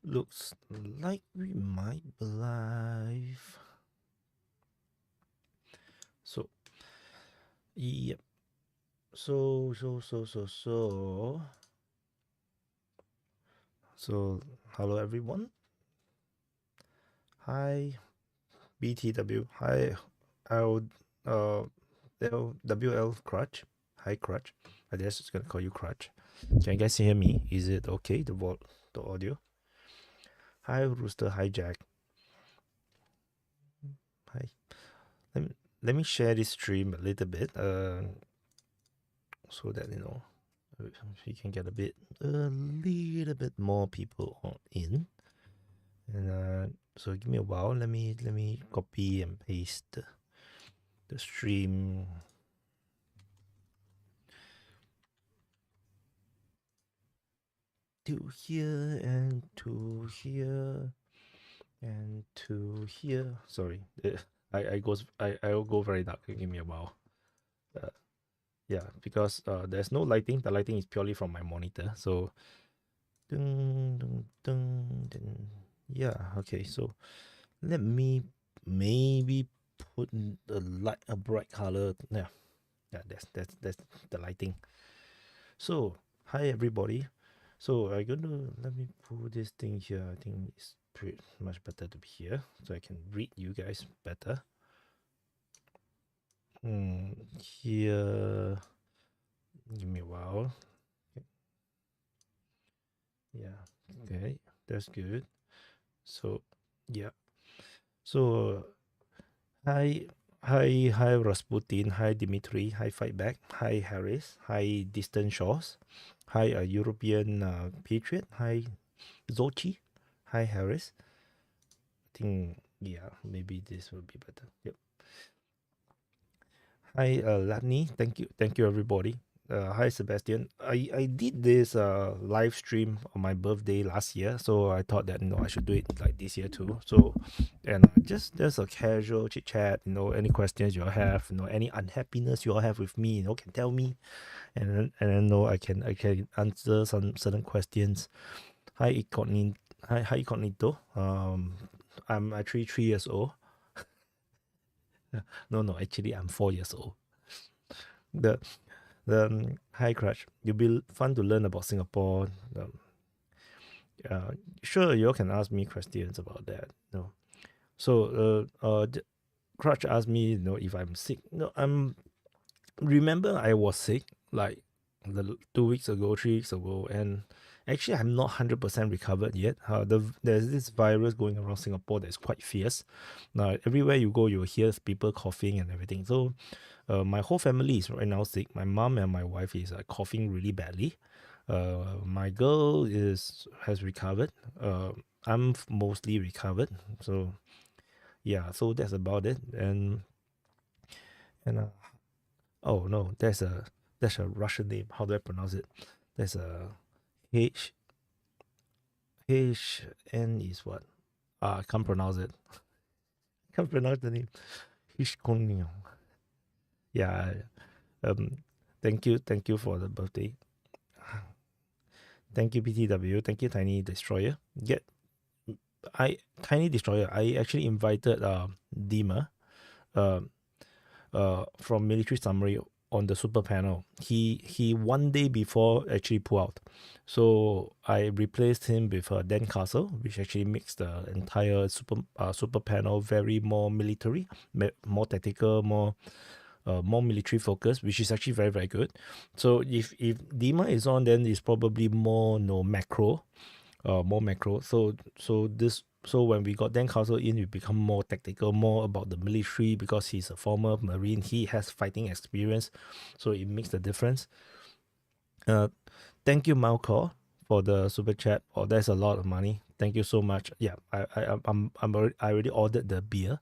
Looks like we might be live. So, yep. So, hello everyone. Hi, BTW. Hi, L, WL Crutch. Hi, Crutch. I guess it's gonna call you Crutch. Can you guys hear me? Is it okay? The audio. Hi, Rooster. Hi, Jack. Hi. Let me share this stream a little bit. So that we can get a little bit more people in. And so give me a while. Let me copy and paste the stream. To here and to here and to here. Sorry, I'll go very dark. Give me a while. Yeah, because there's no lighting. The lighting is purely from my monitor. So, dun, dun, dun, dun. Yeah. Okay. So, let me maybe put a bright color. Yeah, that's the lighting. So, hi everybody. So I'm gonna let me pull this thing here. I think it's pretty much better to be here, so I can read you guys better. Here, give me a while. Yeah, okay, that's good. So, yeah. So, hi, Rasputin. Hi, Dimitri. Hi, Fightback. Hi, Harris. Hi, Distant Shores. Hi, European Patriot. Hi, Zochi. Hi, Harris. I think, yeah, maybe this will be better. Yep. Hi, Latni. Thank you, everybody. Hi, Sebastian. I did this live stream on my birthday last year, so I thought that I should do it like this year too. So, and just a casual chit chat. Any questions you all have, any unhappiness you all have with me, can tell me, and then I can answer some certain questions. Hi, Incognito. I'm actually 3 years old. No, actually I'm 4 years old. The Hi Crush. It'll be fun to learn about Singapore. Sure, you all can ask me questions about that. So Crutch asked me, if I'm sick. No, remember I was sick like 2 weeks ago, 3 weeks ago, and actually I'm not 100% recovered yet. There's this virus going around Singapore that's quite fierce. Now everywhere you go, you'll hear people coughing and everything. So my whole family is right now sick. My mom and my wife is coughing really badly. My girl has recovered. I'm mostly recovered. So yeah, so that's about it. And oh no, that's a Russian name. How do I pronounce it? That's a H N is what? I can't pronounce it. Can't pronounce the name. Hishkonyong. Yeah. Thank you for the birthday. Thank you, PTW. Thank you, Tiny Destroyer. Tiny Destroyer. I actually invited Dima, uh, from Military Summary on the super panel. He 1 day before actually pulled out, so I replaced him with Dan Castle, which actually makes the entire super panel very more military, more tactical, more military focused, which is actually very very good. So if Dima is on, then it's probably more macro, more macro. So when we got Dan Castle in, we become more tactical, more about the military, because he's a former Marine. He has fighting experience, so it makes the difference. Thank you, Malcor, for the super chat. Oh, that's a lot of money. Thank you so much. Yeah, I already ordered the beer.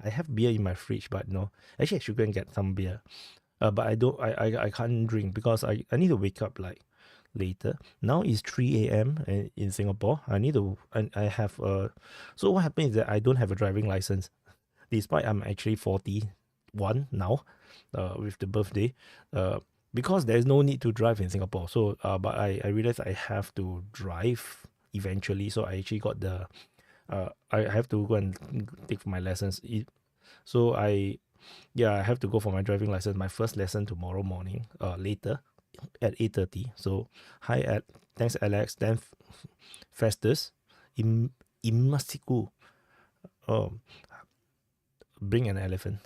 I have beer in my fridge, but no, actually I should go and get some beer. But I can't drink because I need to wake up like later. Now it's 3 a.m. in Singapore. I have so what happens is that I don't have a driving license, despite I'm actually 40. one now, with the birthday, because there's no need to drive in Singapore. So, but I realized I have to drive eventually. So I actually got the, I have to go and take my lessons. So I have to go for my driving license. My first lesson tomorrow morning, later at 8:30. So thanks Alex, then Festus, Imasiku. Oh, bring an elephant.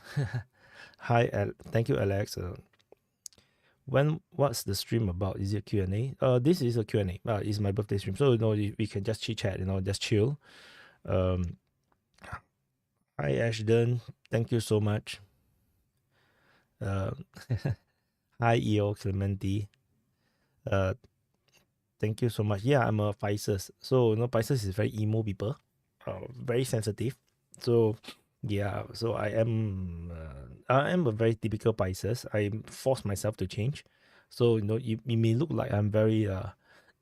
Hi, thank you, Alex. What's the stream about? Is it Q&A? This is a Q&A. It's my birthday stream, so we can just chit chat, just chill. Hi, Ashton. Thank you so much. Hi, EO Clementi. Thank you so much. Yeah, I'm a Pisces. So, Pisces is very emo people, very sensitive. So, yeah, so I am a very typical Pisces. I force myself to change. So, it may look like I'm very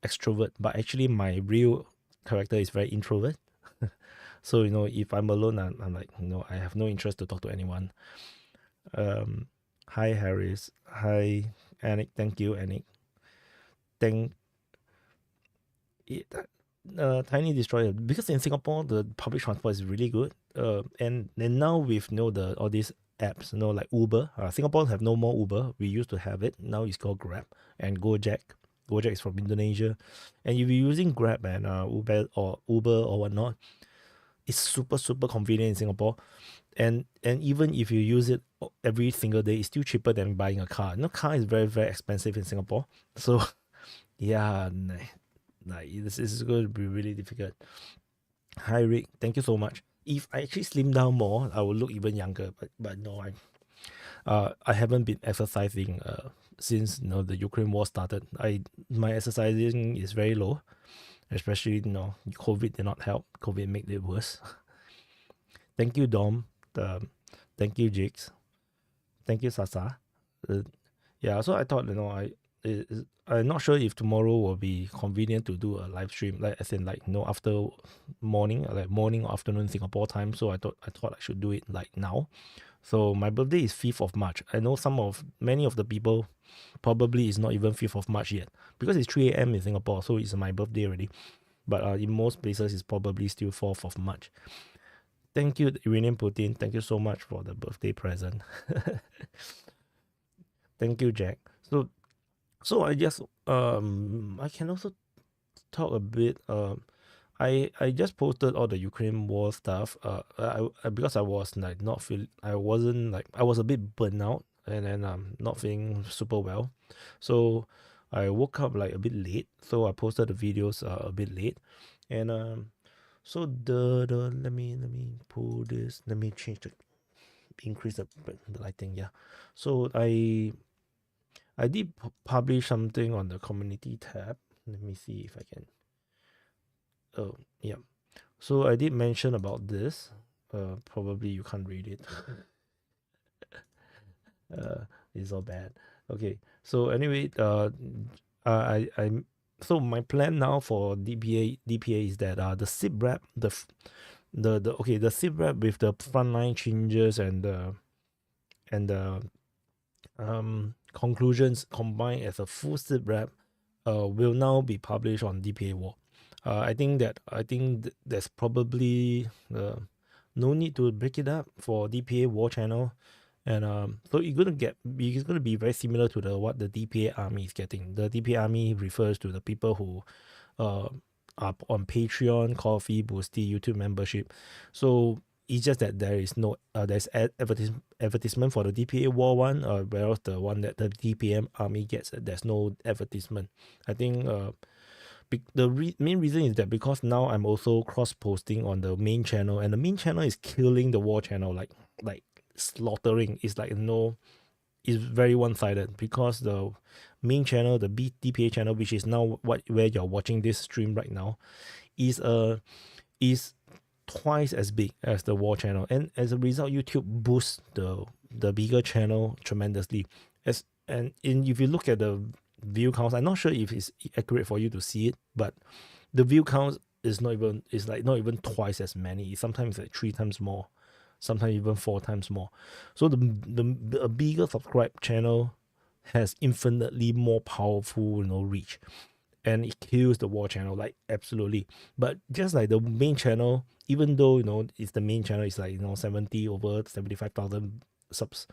extrovert, but actually my real character is very introvert. So, if I'm alone, I'm like, I have no interest to talk to anyone. Hi, Harris. Hi, Anik. Thank you, Anik. Tiny Destroyer, because in Singapore the public transport is really good, and now with all these apps, like Uber. Singapore have no more Uber. We used to have it. Now it's called Grab and Gojek. Gojek is from Indonesia, and if you're using Grab and Uber or whatnot, it's super convenient in Singapore. And even if you use it every single day, it's still cheaper than buying a car. Car is very expensive in Singapore. So yeah, this is going to be really difficult. Hi Rick, thank you so much. If I actually slim down more, I will look even younger. But no, I haven't been exercising since the Ukraine war started. My exercising is very low, especially COVID did not help. COVID made it worse. Thank you, Dom. Thank you, Jakes. Thank you, Sasa. Yeah, so I thought I'm not sure if tomorrow will be convenient to do a live stream, after morning, like morning or afternoon Singapore time. So I thought I should do it like now. So my birthday is 5th of March. I know many of the people probably is not even 5th of March yet, because it's 3 a.m. in Singapore, so it's my birthday already. But in most places it's probably still 4th of March. Thank you, Iranian Putin. Thank you so much for the birthday present. Thank you, Jack. So I just I can also talk a bit. I just posted all the Ukraine war stuff. Because I was like I was a bit burnt out, and then not feeling super well. So I woke up like a bit late. So I posted the videos a bit late, and so the let me pull this. Let me increase the lighting. Yeah. So I did publish something on the community tab. Let me see if I can. Oh, yeah. So I did mention about this. Probably you can't read it. It's all bad. Okay. So anyway, so my plan now for DPA is that the SIP wrap, the SIP wrap with the frontline changes and the conclusions combined as a full SIP wrap will now be published on DPA War. I think there's probably no need to break it up for DPA War channel, and so it's gonna be very similar to what the DPA Army is getting. The DPA Army refers to the people who are on Patreon, Coffee, Boosty, YouTube membership. So it's just that there is no there's advertisement for the DPA War one, whereas the one that the DPM Army gets, there's no advertisement. I think the main reason is that because now I'm also cross-posting on the main channel, and the main channel is killing the war channel, like slaughtering. It's like it's very one-sided, because the main channel, the DPA channel, which is now where you're watching this stream right now, is twice as big as the war channel, and as a result, YouTube boosts the bigger channel tremendously. And if you look at the view counts, I'm not sure if it's accurate for you to see it, but the view counts is not even twice as many. Sometimes it's like 3 times more. sometimes even 4 times more. So a bigger subscribed channel has infinitely more powerful, reach, and it kills the war channel, like, absolutely. But just like the main channel, even though it's the main channel, it's like 75,000 subs,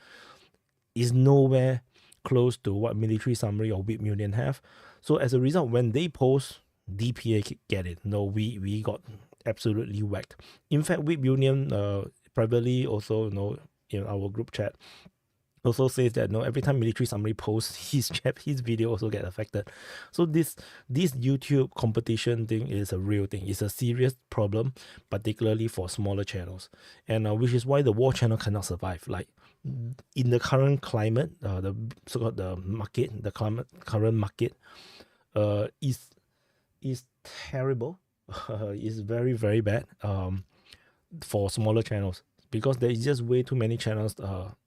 is nowhere close to what Military Summary or Whip Union have. So as a result, when they post, DPA get it. No, we got absolutely whacked. In fact, Whip Union privately also, in our group chat, also says that every time Military Summary posts, his video also get affected. So this YouTube competition thing is a real thing. It's a serious problem, particularly for smaller channels, and which is why the war channel cannot survive. Like, in the current climate, the so-called the market, the current market, is terrible. It's very, very bad for smaller channels, because there is just way too many channels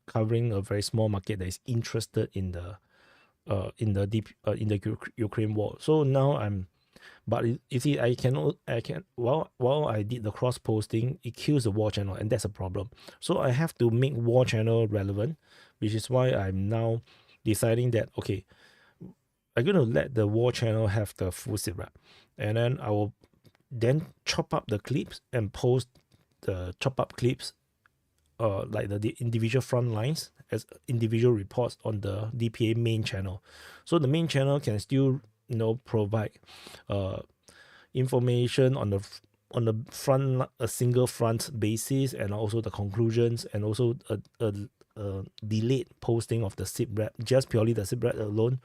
covering a very small market that is interested in the Ukraine war. So now but you see, I can while I did the cross posting, it kills the war channel, and that's a problem. So I have to make war channel relevant, which is why I'm now deciding that, okay, I'm gonna let the war channel have the full sit rep, and then I will then chop up the clips and post the chop up clips, like the individual front lines as individual reports on the DPA main channel. So the main channel can still provide information on the front, a single front basis, and also the conclusions, and also a delayed posting of the SIP rep, just purely the SIP rep alone,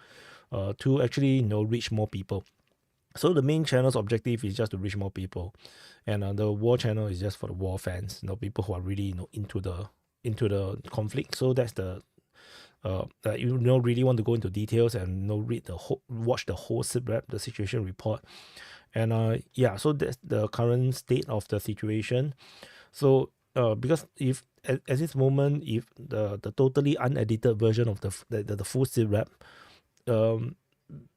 to actually reach more people. So the main channel's objective is just to reach more people, and the war channel is just for the war fans, people who are really into the conflict. So that's the you really want to go into details and watch the whole SIP rep, the situation report, and yeah. So that's the current state of the situation. So because if at this moment, if the totally unedited version of the full SIP rep,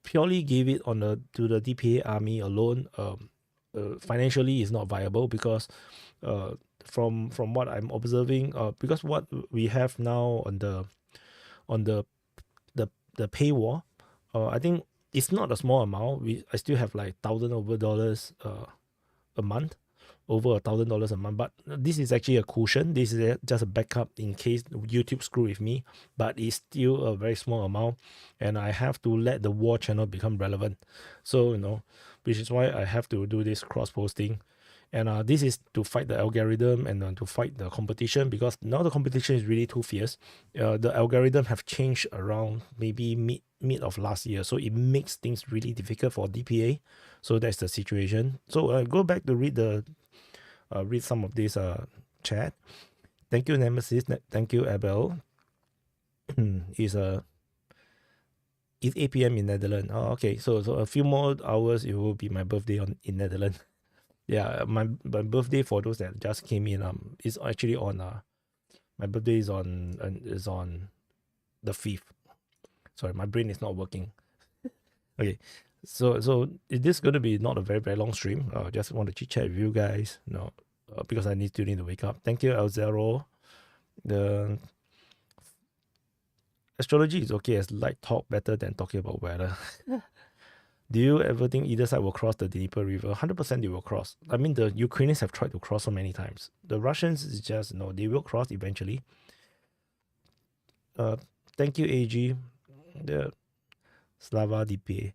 purely give it to the DPA army alone, financially is not viable, because from what I'm observing, because what we have now on the paywall, I think it's not a small amount. I still have like $1,000 a month, over $1,000 a month. But this is actually a cushion. This is just a backup in case YouTube screw with me. But it's still a very small amount, and I have to let the war channel become relevant. So which is why I have to do this cross posting, and this is to fight the algorithm and to fight the competition, because now the competition is really too fierce. The algorithm have changed around maybe mid of last year, so it makes things really difficult for DPA. So that's the situation. So go back to read some of this chat. Thank you, Nemesis. Thank you, Abel. It's 8 p.m. in Netherlands. Oh, okay. So a few more hours, it will be my birthday in Netherlands. Yeah, my birthday, for those that just came in, is actually on my birthday is on the 5th. Sorry, my brain is not working. Okay. So it is going to be not a very, very long stream. Just want to chit chat with you guys. Because I still need to wake up. Thank you, L0. The astrology is okay as light talk, better than talking about weather. Do you ever think either side will cross the Dnieper River? 100% they will cross. I mean, the Ukrainians have tried to cross so many times. The Russians is just, they will cross eventually. Thank you, AG. The Slava DPA.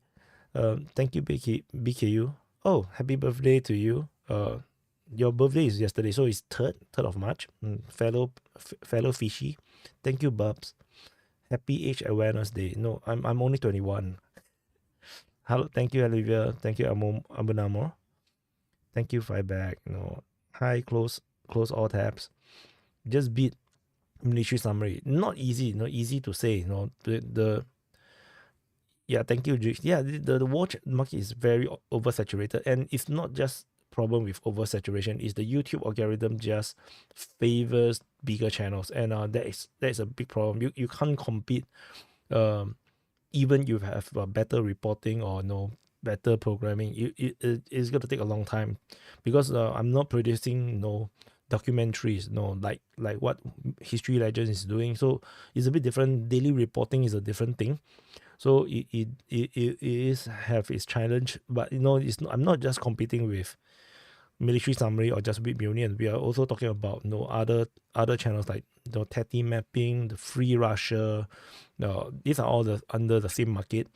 Thank you, BKU. Oh, happy birthday to you. Your birthday is yesterday, so it's 3rd of March. Fellow fishy. Thank you, Bubs. Happy Age Awareness Day. No, I'm only 21. Hello, thank you, Olivia. Thank you, Abunamo. Thank you, Fireback. Hi, close all tabs. Just beat Military Summary. Not easy to say. Yeah, thank you, Jake. Yeah, the watch market is very oversaturated, and it's not just problem with oversaturation. It's the YouTube algorithm just favors bigger channels, and that is a big problem. You can't compete. Even you have better reporting or better programming, it's going to take a long time, because I'm not producing documentaries, like what History Legends is doing. So it's a bit different. Daily reporting is a different thing. So it is have its challenge, but I'm not just competing with Military Summary or just Whip Union. We are also talking about other channels like Tatty Mapping, the Free Russia. These are all under the same market.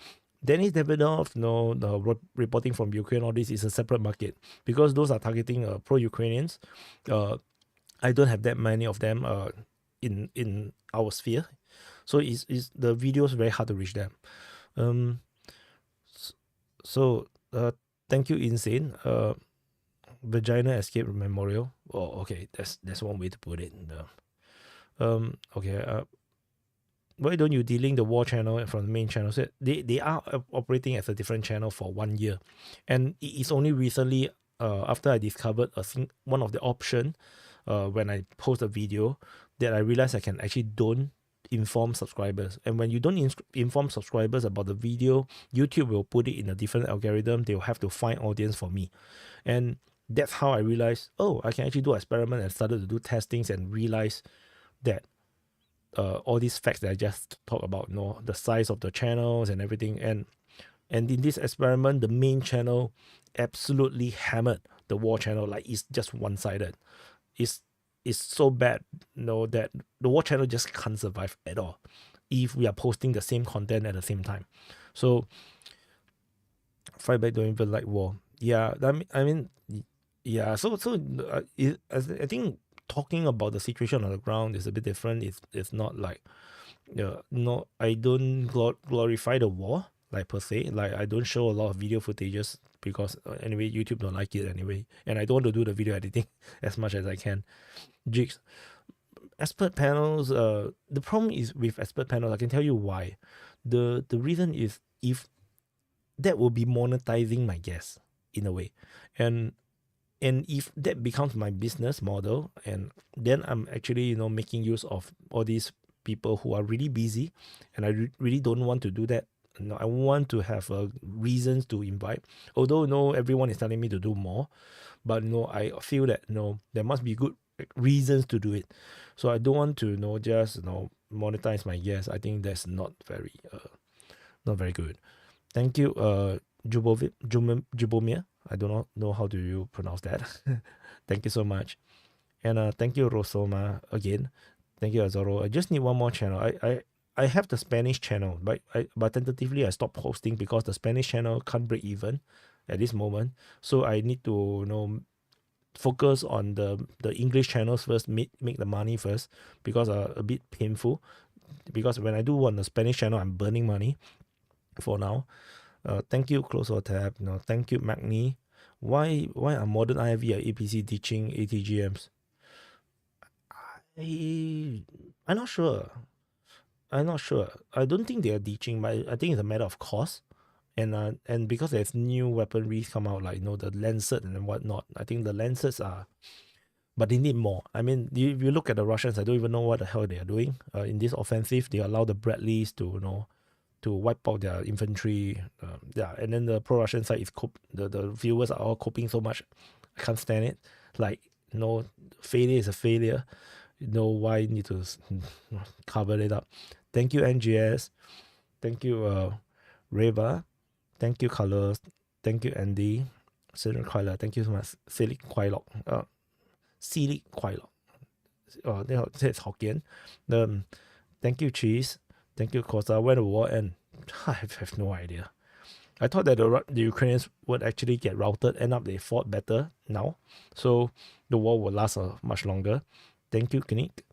Denis Davidoff, the reporting from Ukraine, all this is a separate market because those are targeting pro-Ukrainians. I don't have that many of them in our sphere, so it's the videos very hard to reach them. So thank you, Insane. Vagina Escape Memorial. Oh, okay, that's one way to put it. Okay. Why don't you delink the war channel from the main channel? So they are operating as a different channel for 1 year, and it's only recently after I discovered one of the option when I post a video that I realized I can actually don't inform subscribers. And when you don't inform subscribers about the video, YouTube will put it in a different algorithm. They'll have to find audience for me, and that's how I realized, I can actually do experiment and started to do testings and realize that all these facts that I just talked about, the size of the channels and everything. And in this experiment, the main channel absolutely hammered the war channel. Like, it's just one-sided. It's so bad, that the war channel just can't survive at all if we are posting the same content at the same time. So, fight back don't even like war. Yeah, I mean, yeah. So I think talking about the situation on the ground is a bit different. It's not like, no, I don't glorify the war, like, per se. Like, I don't show a lot of video footages because anyway, YouTube don't like it anyway, and I don't want to do the video editing as much as I can. Jigs, expert panels. The problem is with expert panels, I can tell you why. The reason is, if that will be monetizing my guests in a way, and if that becomes my business model, and then I'm actually making use of all these people who are really busy, and I really don't want to do that. I want to have reasons to invite, although everyone is telling me to do more, but I feel that there must be good reasons to do it. So I don't want to just monetize my guests. I think that's not very good. Thank you, Jubomir. I do not know how do you pronounce that. Thank you so much. And thank you, Rosoma, again. Thank you, Azoro. I just need one more channel. I have the Spanish channel, but tentatively I stopped posting because the Spanish channel can't break even at this moment. So I need to focus on the English channels first, make the money first, because a bit painful. Because when I do on the Spanish channel, I'm burning money for now. Thank you, Close or Tab. Thank you, Magni. Why are modern IFV or APC teaching ATGMs? I'm not sure. I don't think they are teaching, but I think it's a matter of cost. And because there's new weaponry come out, like the Lancet and whatnot. I think the Lancets are, but they need more. I mean, if you look at the Russians, I don't even know what the hell they are doing. In this offensive, they allow the Bradleys to to wipe out their infantry. And then the pro-Russian side is the viewers are all coping so much. I can't stand it. Like, failure is a failure. Why you need to cover it up. Thank you, NGS. Thank you, Reva. Thank you, Colors. Thank you, Andy. Thank you so much. Silic Quailok. Silic Quailok. That's Hokkien. Thank you, Cheese. Thank you, Costa. When the war end? I have no idea. I thought that the Ukrainians would actually get routed. End up they fought better now. So the war will last much longer. Thank you, Knick.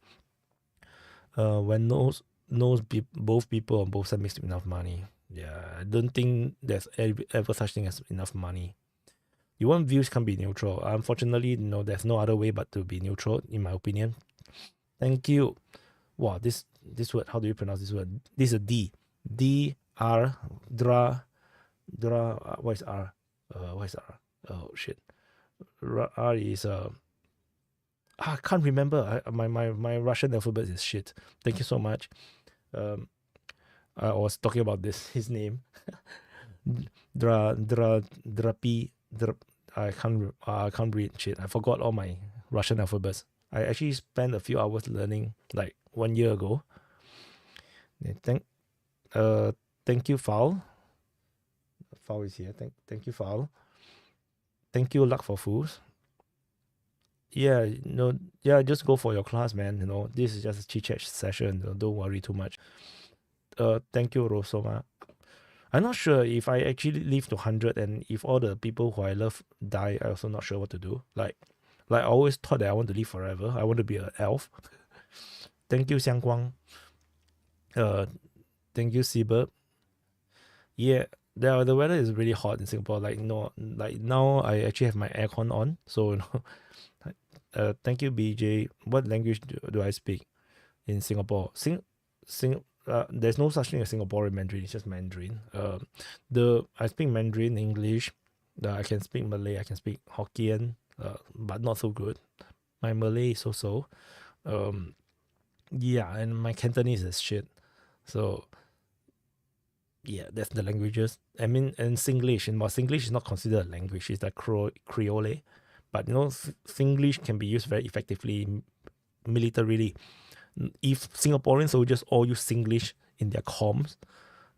When both people on both sides makes enough money. Yeah, I don't think there's ever such thing as enough money. You want views, can't be neutral. Unfortunately, there's no other way but to be neutral, in my opinion. Thank you. Wow, this word, how do you pronounce this word? This is a D. D-R, dra, what is R? What is R? Oh, shit. R is, I can't remember. My Russian alphabet is shit. Thank you so much. I was talking about his name. Drapi. I can't read shit. I forgot all my Russian alphabets. I actually spent a few hours learning like 1 year ago. Thank you, Foul. Foul is here. Thank you, Foul. Thank you, Luck for Fools. Yeah, just go for your class, man. This is just a chit chat session. Don't worry too much. Thank you, Rosoma. I'm not sure if I actually live to 100 and if all the people who I love die, I also not sure what to do. Like I always thought that I want to live forever. I want to be an elf. Thank you, Xiang Guang. Thank you, Seabird. Yeah, the weather is really hot in Singapore. Like now I actually have my aircon on. So thank you, BJ. What language do I speak in Singapore? There's no such thing as Singaporean Mandarin. It's just Mandarin. I speak Mandarin, English. I can speak Malay. I can speak Hokkien, but not so good. My Malay is so. Yeah, and my Cantonese is shit. So yeah, that's the languages. I mean, and Singlish. And Singlish is not considered a language. It's like Creole. But Singlish can be used very effectively militarily. If Singaporean soldiers all use Singlish in their comms,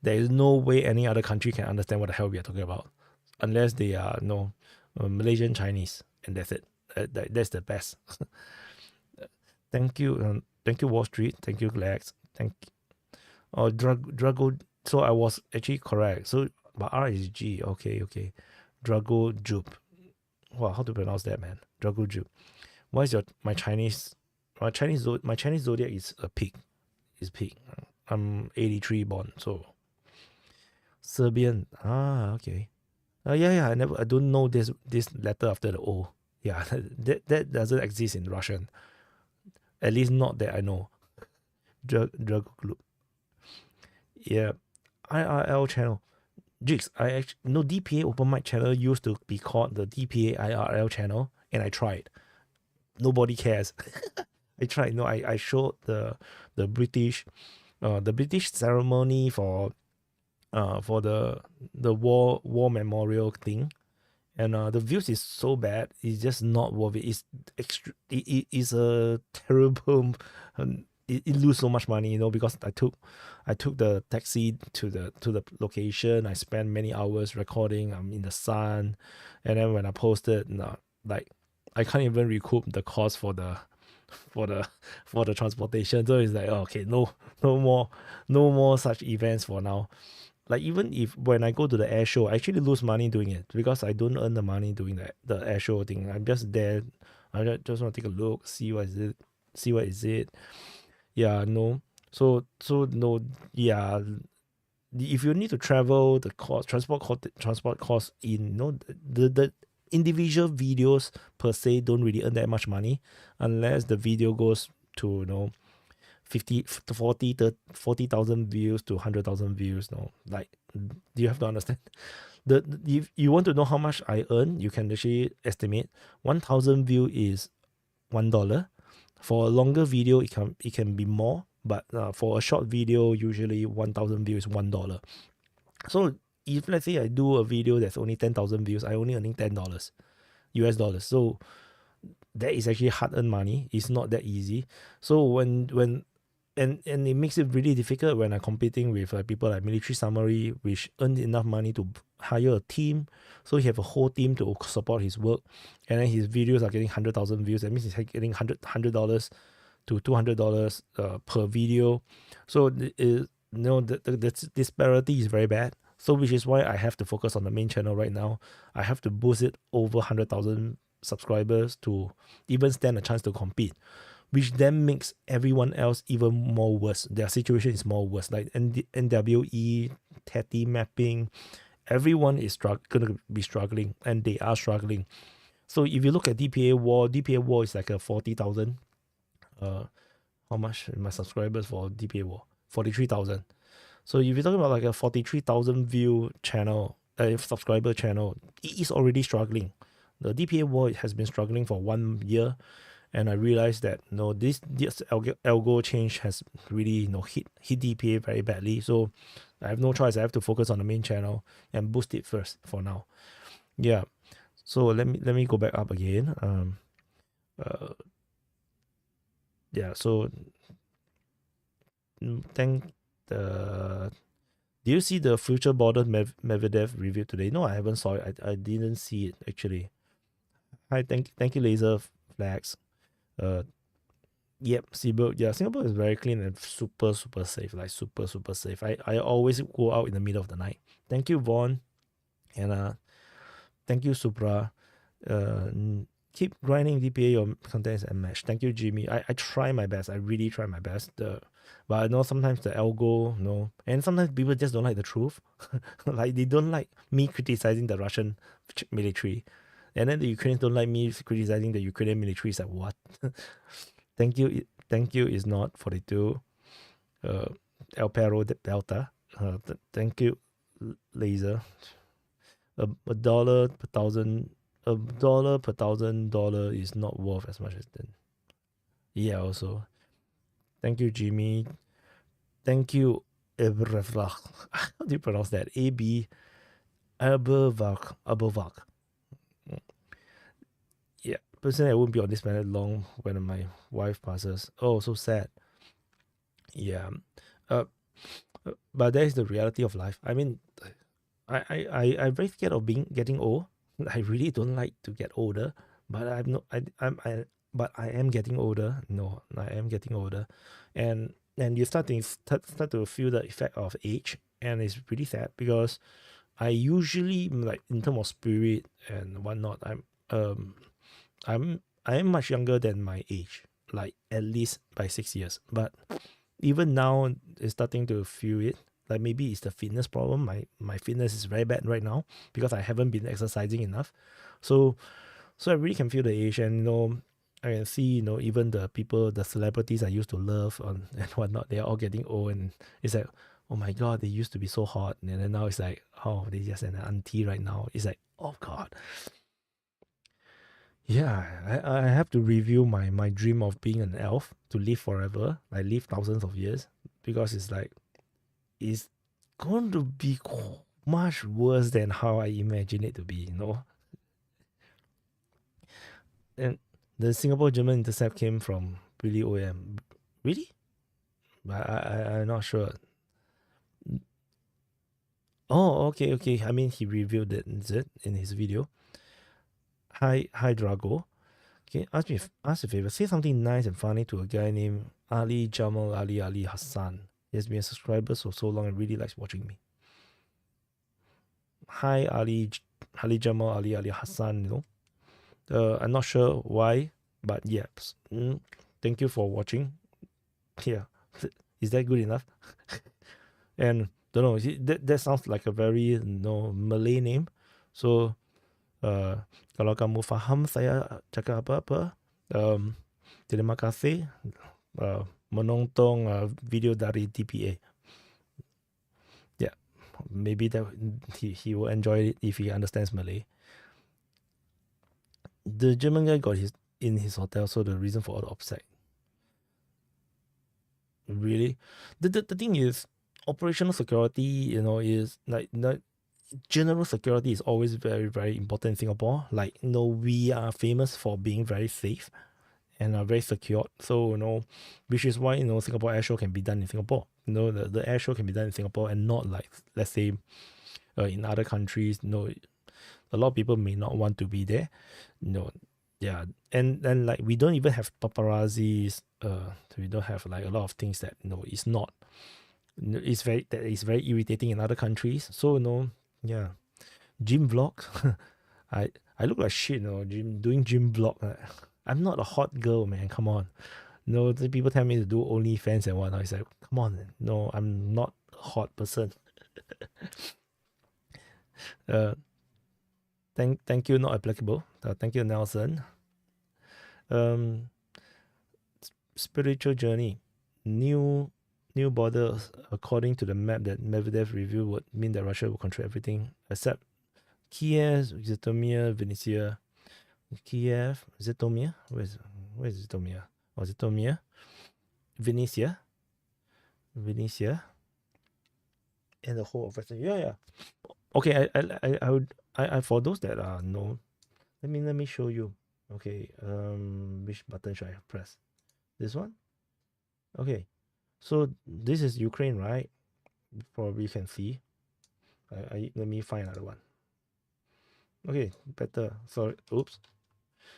there is no way any other country can understand what the hell we are talking about, unless they are Malaysian Chinese, and that's it. That's the best. Thank you, Wall Street. Thank you, Lex. Drago. So I was actually correct. So but R is G. Okay. Drago Jup. Wow, how to pronounce that, man? Drago Jup. What is my Chinese? My Chinese zodiac is a pig. Is pig. I'm 83 born, so Serbian. Okay. Yeah. I don't know this letter after the O. Yeah, that doesn't exist in Russian. At least not that I know. Drug group. Yeah. IRL channel. Jigs, I actually DPA open mic channel used to be called the DPA IRL channel, and I tried. Nobody cares. I tried. I showed the British ceremony for the war memorial thing, and the views is so bad. It's just not worth it. It is a terrible. It lose so much money, because I took the taxi to the location. I spent many hours recording. I'm in the sun, and then when I posted, like I can't even recoup the cost for the transportation. So it's like, okay, no more such events for now. Like even if when I go to the air show, I actually lose money doing it because I don't earn the money doing the air show thing. I'm just there. I just want to take a look, see what is it. Yeah, no. So no. Yeah. If you need to travel, the transport cost in the individual videos per se don't really earn that much money unless the video goes to 40,000 views to 100,000 views. Like you have to understand. If you want to know how much I earn, you can actually estimate 1,000 view is $1. For a longer video, it can be more, but for a short video, usually 1,000 views is $1. So if let's say I do a video that's only 10,000 views, I only earning $10 US dollars. So that is actually hard-earned money. It's not that easy. So when it makes it really difficult when I'm competing with people like Military Summary, which earn enough money to hire a team. So he have a whole team to support his work, and then his videos are getting 100,000 views. That means he's getting $100 to $200 per video. So the disparity is very bad. So which is why I have to focus on the main channel right now. I have to boost it over 100,000 subscribers to even stand a chance to compete, which then makes everyone else even more worse. Their situation is more worse. Like NWE, Teti mapping, everyone is going to be struggling, and they are struggling. So if you look at DPA War is like a 40,000. How much my subscribers for DPA War? 43,000. So if you're talking about like a 43,000 view channel, subscriber channel, it is already struggling. The DPA War has been struggling for 1 year, and I realized that this algo change has really hit DPA very badly. So I have no choice. I have to focus on the main channel and boost it first for now. Yeah. So let me go back up again. yeah, so thank the. Do you see the future border Medvedev review today? No, I haven't saw it. I didn't see it actually. Hi, thank you, Laser Flags. Yep, Singapore. Yeah, Singapore is very clean and super safe. Like super safe. I always go out in the middle of the night. Thank you, Vaughn, and thank you, Supra. Keep grinding DPA your contents and mesh. Thank you, Jimmy. I try my best. I really try my best. But I know sometimes the algo, and sometimes people just don't like the truth. Like they don't like me criticizing the Russian military, and then the Ukrainians don't like me criticizing the Ukrainian military. It's like what? Thank you is not 42. El Perro Delta. Thank you, Laser. A dollar per thousand. $1 per $1,000 is not worth as much as then. Yeah, also. Thank you, Jimmy. Thank you, Ebrevlach. How do you pronounce that? A-B Abervak. Yeah. Personally, I won't be on this planet long when my wife passes. Oh, so sad. Yeah. Uh, but that is the reality of life. I mean, I'm very scared of getting old. I really don't like to get older, but but I am getting older. No, I am getting older, and you start to feel the effect of age, and it's pretty sad because I usually like in terms of spirit and whatnot. I am much younger than my age, like at least by 6 years. But even now, it's starting to feel it. Like maybe it's the fitness problem. My fitness is very bad right now because I haven't been exercising enough. So I really can feel the age, and I can see even the people, the celebrities I used to love and whatnot, they're all getting old, and it's like, oh my god, they used to be so hot, and then now it's like, oh, they just an auntie right now. It's like, oh god. Yeah, I have to review my dream of being an elf to live forever, like live thousands of years, because it's like it's going to be much worse than how I imagine it to be. And the Singapore German intercept came from really OM. Really? I'm not sure. Oh, okay. I mean, he revealed it, is it, in his video. Hi, Drago. Okay, ask a favor. Say something nice and funny to a guy named Ali Jamal Ali Hassan. He has been a subscriber for so long and really likes watching me. Hi, Ali Jamal Ali Hassan. I'm not sure why, but yeah. Thank you for watching. Yeah. Is that good enough? And don't know, that sounds like a very Malay name. So kalau kamu faham saya cakap apa-apa, terima kasih menonton video dari DPA. Yeah, maybe that he will enjoy it if he understands Malay. The German guy got in his hotel, so the reason for all the upset. Really, the thing is, operational security, is like general security is always very, very important in Singapore. Like, we are famous for being very safe and are very secured. So, which is why, Singapore Air Show can be done in Singapore. The Air Show can be done in Singapore and not like, let's say, in other countries. A lot of people may not want to be there. Yeah. And then, like, we don't even have paparazzis. We don't have, like, a lot of things that, it's not. It's very irritating in other countries. So, yeah. Gym vlog. I look like shit, doing gym vlog. I'm not a hot girl, man. Come on. The people tell me to do OnlyFans and whatnot. It's like, come on. No, I'm not a hot person. Thank you, not applicable. Thank you, Nelson. Spiritual journey. New borders, according to the map that Medvedev reviewed, would mean that Russia will control everything except Kiev, Zitomir, Venetia. Kiev, Zitomir? Where's Zitomir? Oh, Zitomir? Venetia, and the whole of Western. Yeah. Okay, I for those that are no, let me show you. Okay, which button should I press? This one? Okay, so this is Ukraine, right? Probably you can see. Let me find another one. Okay, better. Sorry, oops.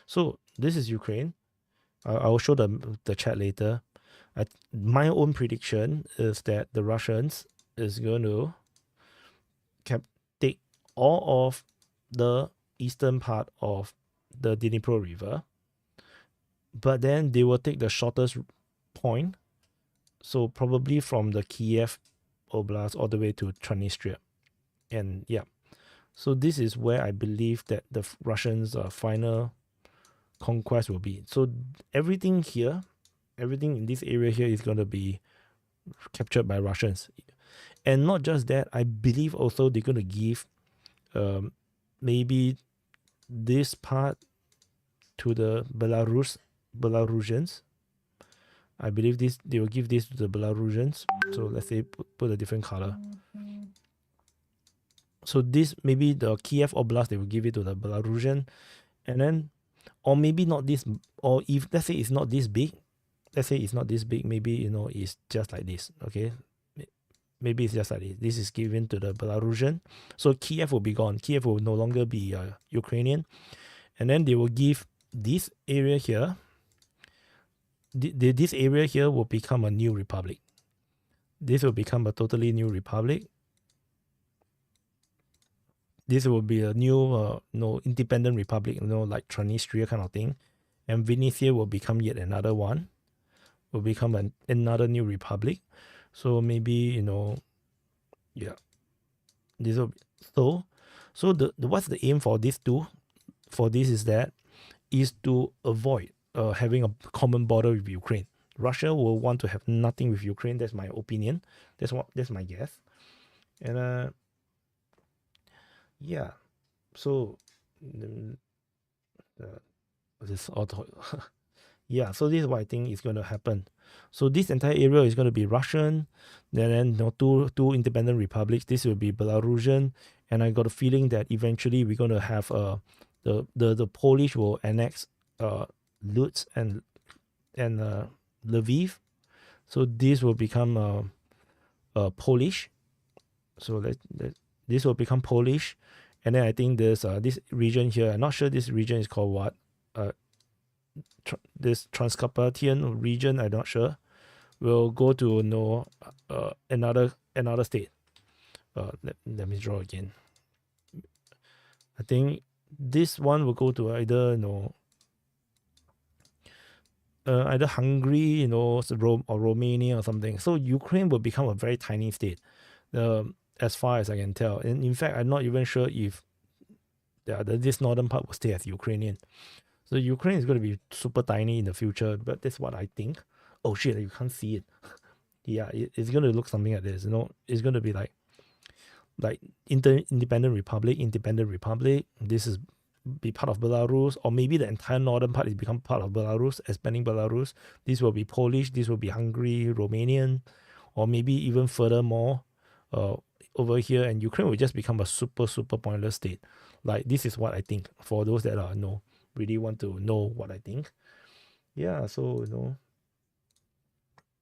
So this is Ukraine. I will show the chat later. My own prediction is that the Russians is going to take all of the eastern part of the Dnipro River, but then they will take the shortest point, so probably from the Kiev Oblast all the way to Transnistria. And yeah, so this is where I believe that the Russians' final conquest will be. So everything here, everything in this area here is going to be captured by Russians. And not just that, I believe also they're going to give maybe this part to the Belarusians. I believe they will give this to the Belarusians. So let's say put a different color. So this maybe the Kiev Oblast, they will give it to the Belarusian, and then, or maybe not this, or if let's say it's not this big, maybe it's just like this. Okay, maybe it's just like this. This is given to the Belarusian, so Kiev will be gone. Kiev will no longer be Ukrainian, and then they will give this area here. This area here will become a new republic. This will become a totally new republic. This will be a new, independent republic, like Transnistria kind of thing. And Venetia will become yet another one, will become another new republic. So maybe, yeah. This will be, so the what's the aim for these two? For this is to avoid having a common border with Ukraine. Russia will want to have nothing with Ukraine. That's my opinion. That's my guess. And yeah. So this auto yeah, so this is what I think is going to happen. So this entire area is going to be Russian, then two independent republics. This will be Belarusian, and I got a feeling that eventually we're going to have the Polish will annex Lutsk and Lviv. So this will become Polish. So this will become Polish, and then I think there's this region here. I'm not sure this region is called what. This Transcarpathian region, I'm not sure, will go to another state. Let me draw again. I think this one will go to either either Hungary, or Romania or something. So Ukraine will become a very tiny state, as far as I can tell. And in fact, I'm not even sure if this northern part will stay as Ukrainian. So Ukraine is going to be super tiny in the future, but that's what I think. Oh shit, you can't see it. Yeah, it's going to look something like this. It's going to be like independent republic. This is be part of Belarus, or maybe the entire northern part is become part of Belarus, expanding Belarus. This will be Polish. This will be Hungary, Romanian, or maybe even furthermore over here, and Ukraine will just become a super pointless state. Like, this is what I think. For those that really want to know what I think. Yeah, so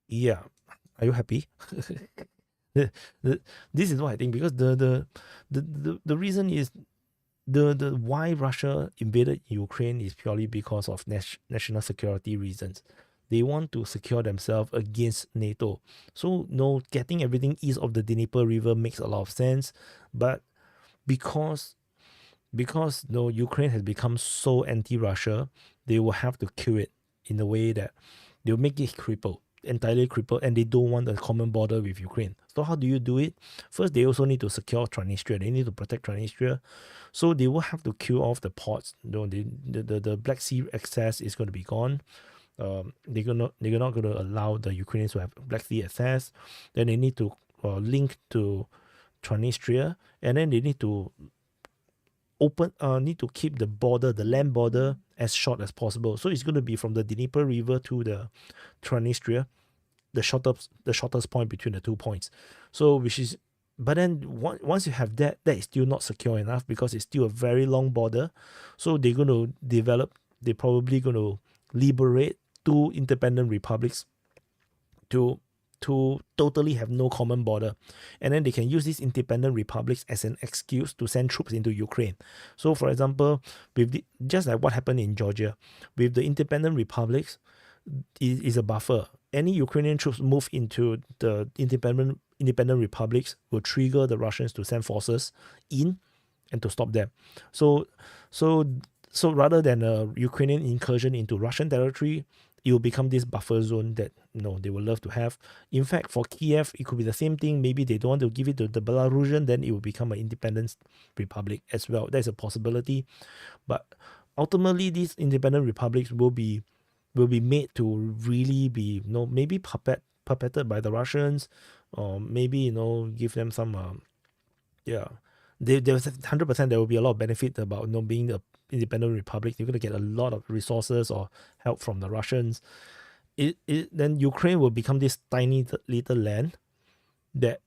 yeah. Are you happy? This is what I think, because the reason is the why Russia invaded Ukraine is purely because of national security reasons. They want to secure themselves against NATO. So getting everything east of the Dnieper River makes a lot of sense, but because Ukraine has become so anti-Russia, they will have to kill it in a way that they'll make it entirely crippled, and they don't want a common border with Ukraine. So how do you do it? First, they also need to secure Transnistria. They need to protect Transnistria. So they will have to kill off the ports. The Black Sea access is going to be gone. They're not going to allow the Ukrainians to have Black Sea access. Then they need to link to Transnistria, and then they need to keep the land border as short as possible. So it's going to be from the Dnieper River to the Transnistria, the shortest point between the 2 points. So but then once you have that is still not secure enough, because it's still a very long border. So they're probably going to liberate two independent republics to totally have no common border. And then they can use these independent republics as an excuse to send troops into Ukraine. So for example, just like what happened in Georgia, with the independent republics, is a buffer. Any Ukrainian troops move into the independent republics will trigger the Russians to send forces in and to stop them. So rather than a Ukrainian incursion into Russian territory, it will become this buffer zone that they will love to have. In fact, for Kiev, it could be the same thing. Maybe they don't want to give it to the Belarusian, then it will become an independent republic as well. That's a possibility. But ultimately, these independent republics will be made to really be maybe puppeted by the Russians, or maybe give them some there's 100% there will be a lot of benefit about being the independent republic. You're going to get a lot of resources or help from the Russians. Then Ukraine will become this tiny little land that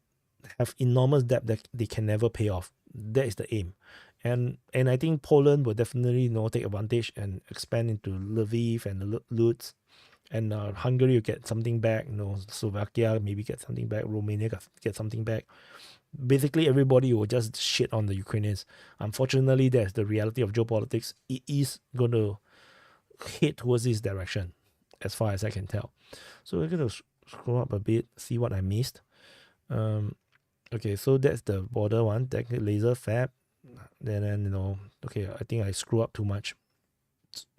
have enormous debt that they can never pay off. That is the aim. And I think Poland will definitely take advantage and expand into Lviv and Lutsk. And Hungary will get something back. Slovakia maybe get something back. Romania get something back. Basically, everybody will just shit on the Ukrainians. Unfortunately, that's the reality of geopolitics. It is going to head towards this direction, as far as I can tell. So we're going to scroll up a bit, see what I missed. Okay, so that's the border one, laser fab. Then okay, I think I screw up too much.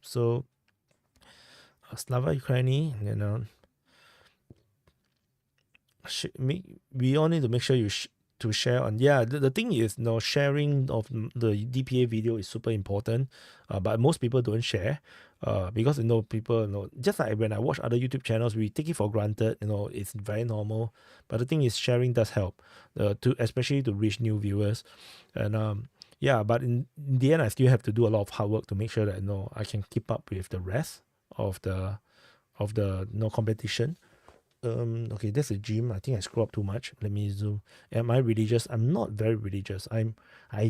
So Slava Ukraini, we all need to make sure to share on. The thing is, sharing of the DPA video is super important, but most people don't share, because people just like when I watch other YouTube channels, we take it for granted. It's very normal, but the thing is, sharing does help, especially to reach new viewers, and but in the end, I still have to do a lot of hard work to make sure that I can keep up with the rest of the competition. Okay, that's a gym. I think I screw up too much. Let me zoom. Am I religious? I'm not very religious. I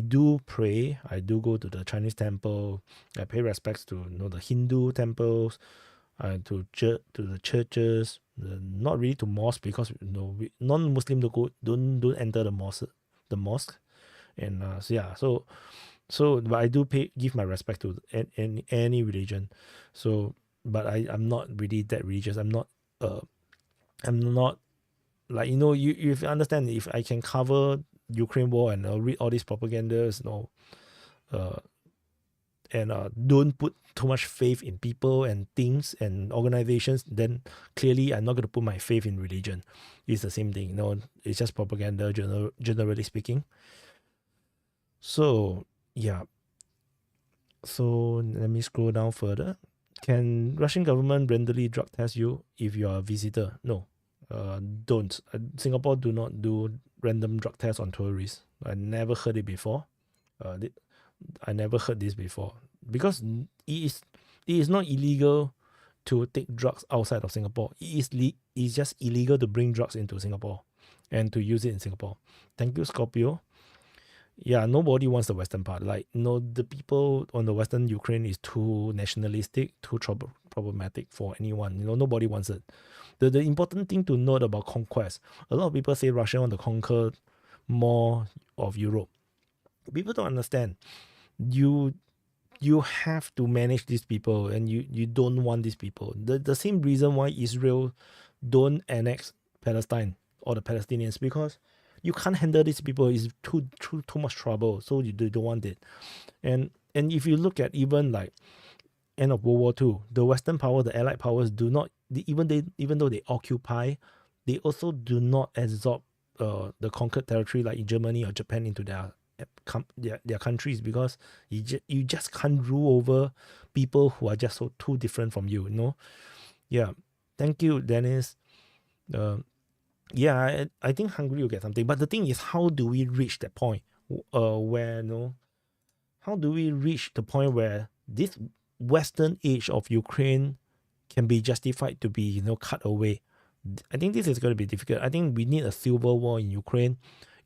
do pray. I do go to the Chinese temple. I pay respects to the Hindu temples, to the churches. Not really to mosque, because non-Muslim don't enter the mosque. And but I do give my respect to any religion. So, but I'm not really that religious. I'm not like you if you understand, if I can cover Ukraine war and read all these propagandas, and don't put too much faith in people and things and organizations, then clearly I'm not going to put my faith in religion. It's the same thing. It's just propaganda, generally speaking. So so let me scroll down further. Can Russian government randomly drug test you if you are a visitor? No, don't. Singapore do not do random drug tests on tourists. I never heard it before. I never heard this before, because it is not illegal to take drugs outside of Singapore. It's just illegal to bring drugs into Singapore and to use it in Singapore. Thank you, Scorpio. Yeah, nobody wants the western part. Like, the people on the western Ukraine is too nationalistic, too problematic for anyone. Nobody wants it. The important thing to note about conquest, a lot of people say Russia want to conquer more of Europe. People don't understand. You have to manage these people, and you don't want these people. The same reason why Israel don't annex Palestine or the Palestinians, because you can't handle these people. It's too much trouble, so you don't want it. And if you look at even like end of World War II, the Western power, the Allied powers do not, even though they occupy, they also do not absorb the conquered territory like in Germany or Japan into their countries, because you just can't rule over people who are just so too different from you. Yeah, thank you, Dennis. I think Hungary will get something, but the thing is, how do we reach that point where how do we reach the point where this western age of Ukraine can be justified to be cut away? I think this is going to be difficult. I think we need a civil war in Ukraine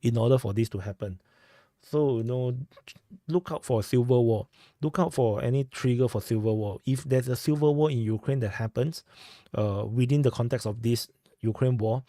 in order for this to happen. So look out for a civil war. Look out for any trigger for civil war. If there's a civil war in Ukraine that happens within the context of this Ukraine war,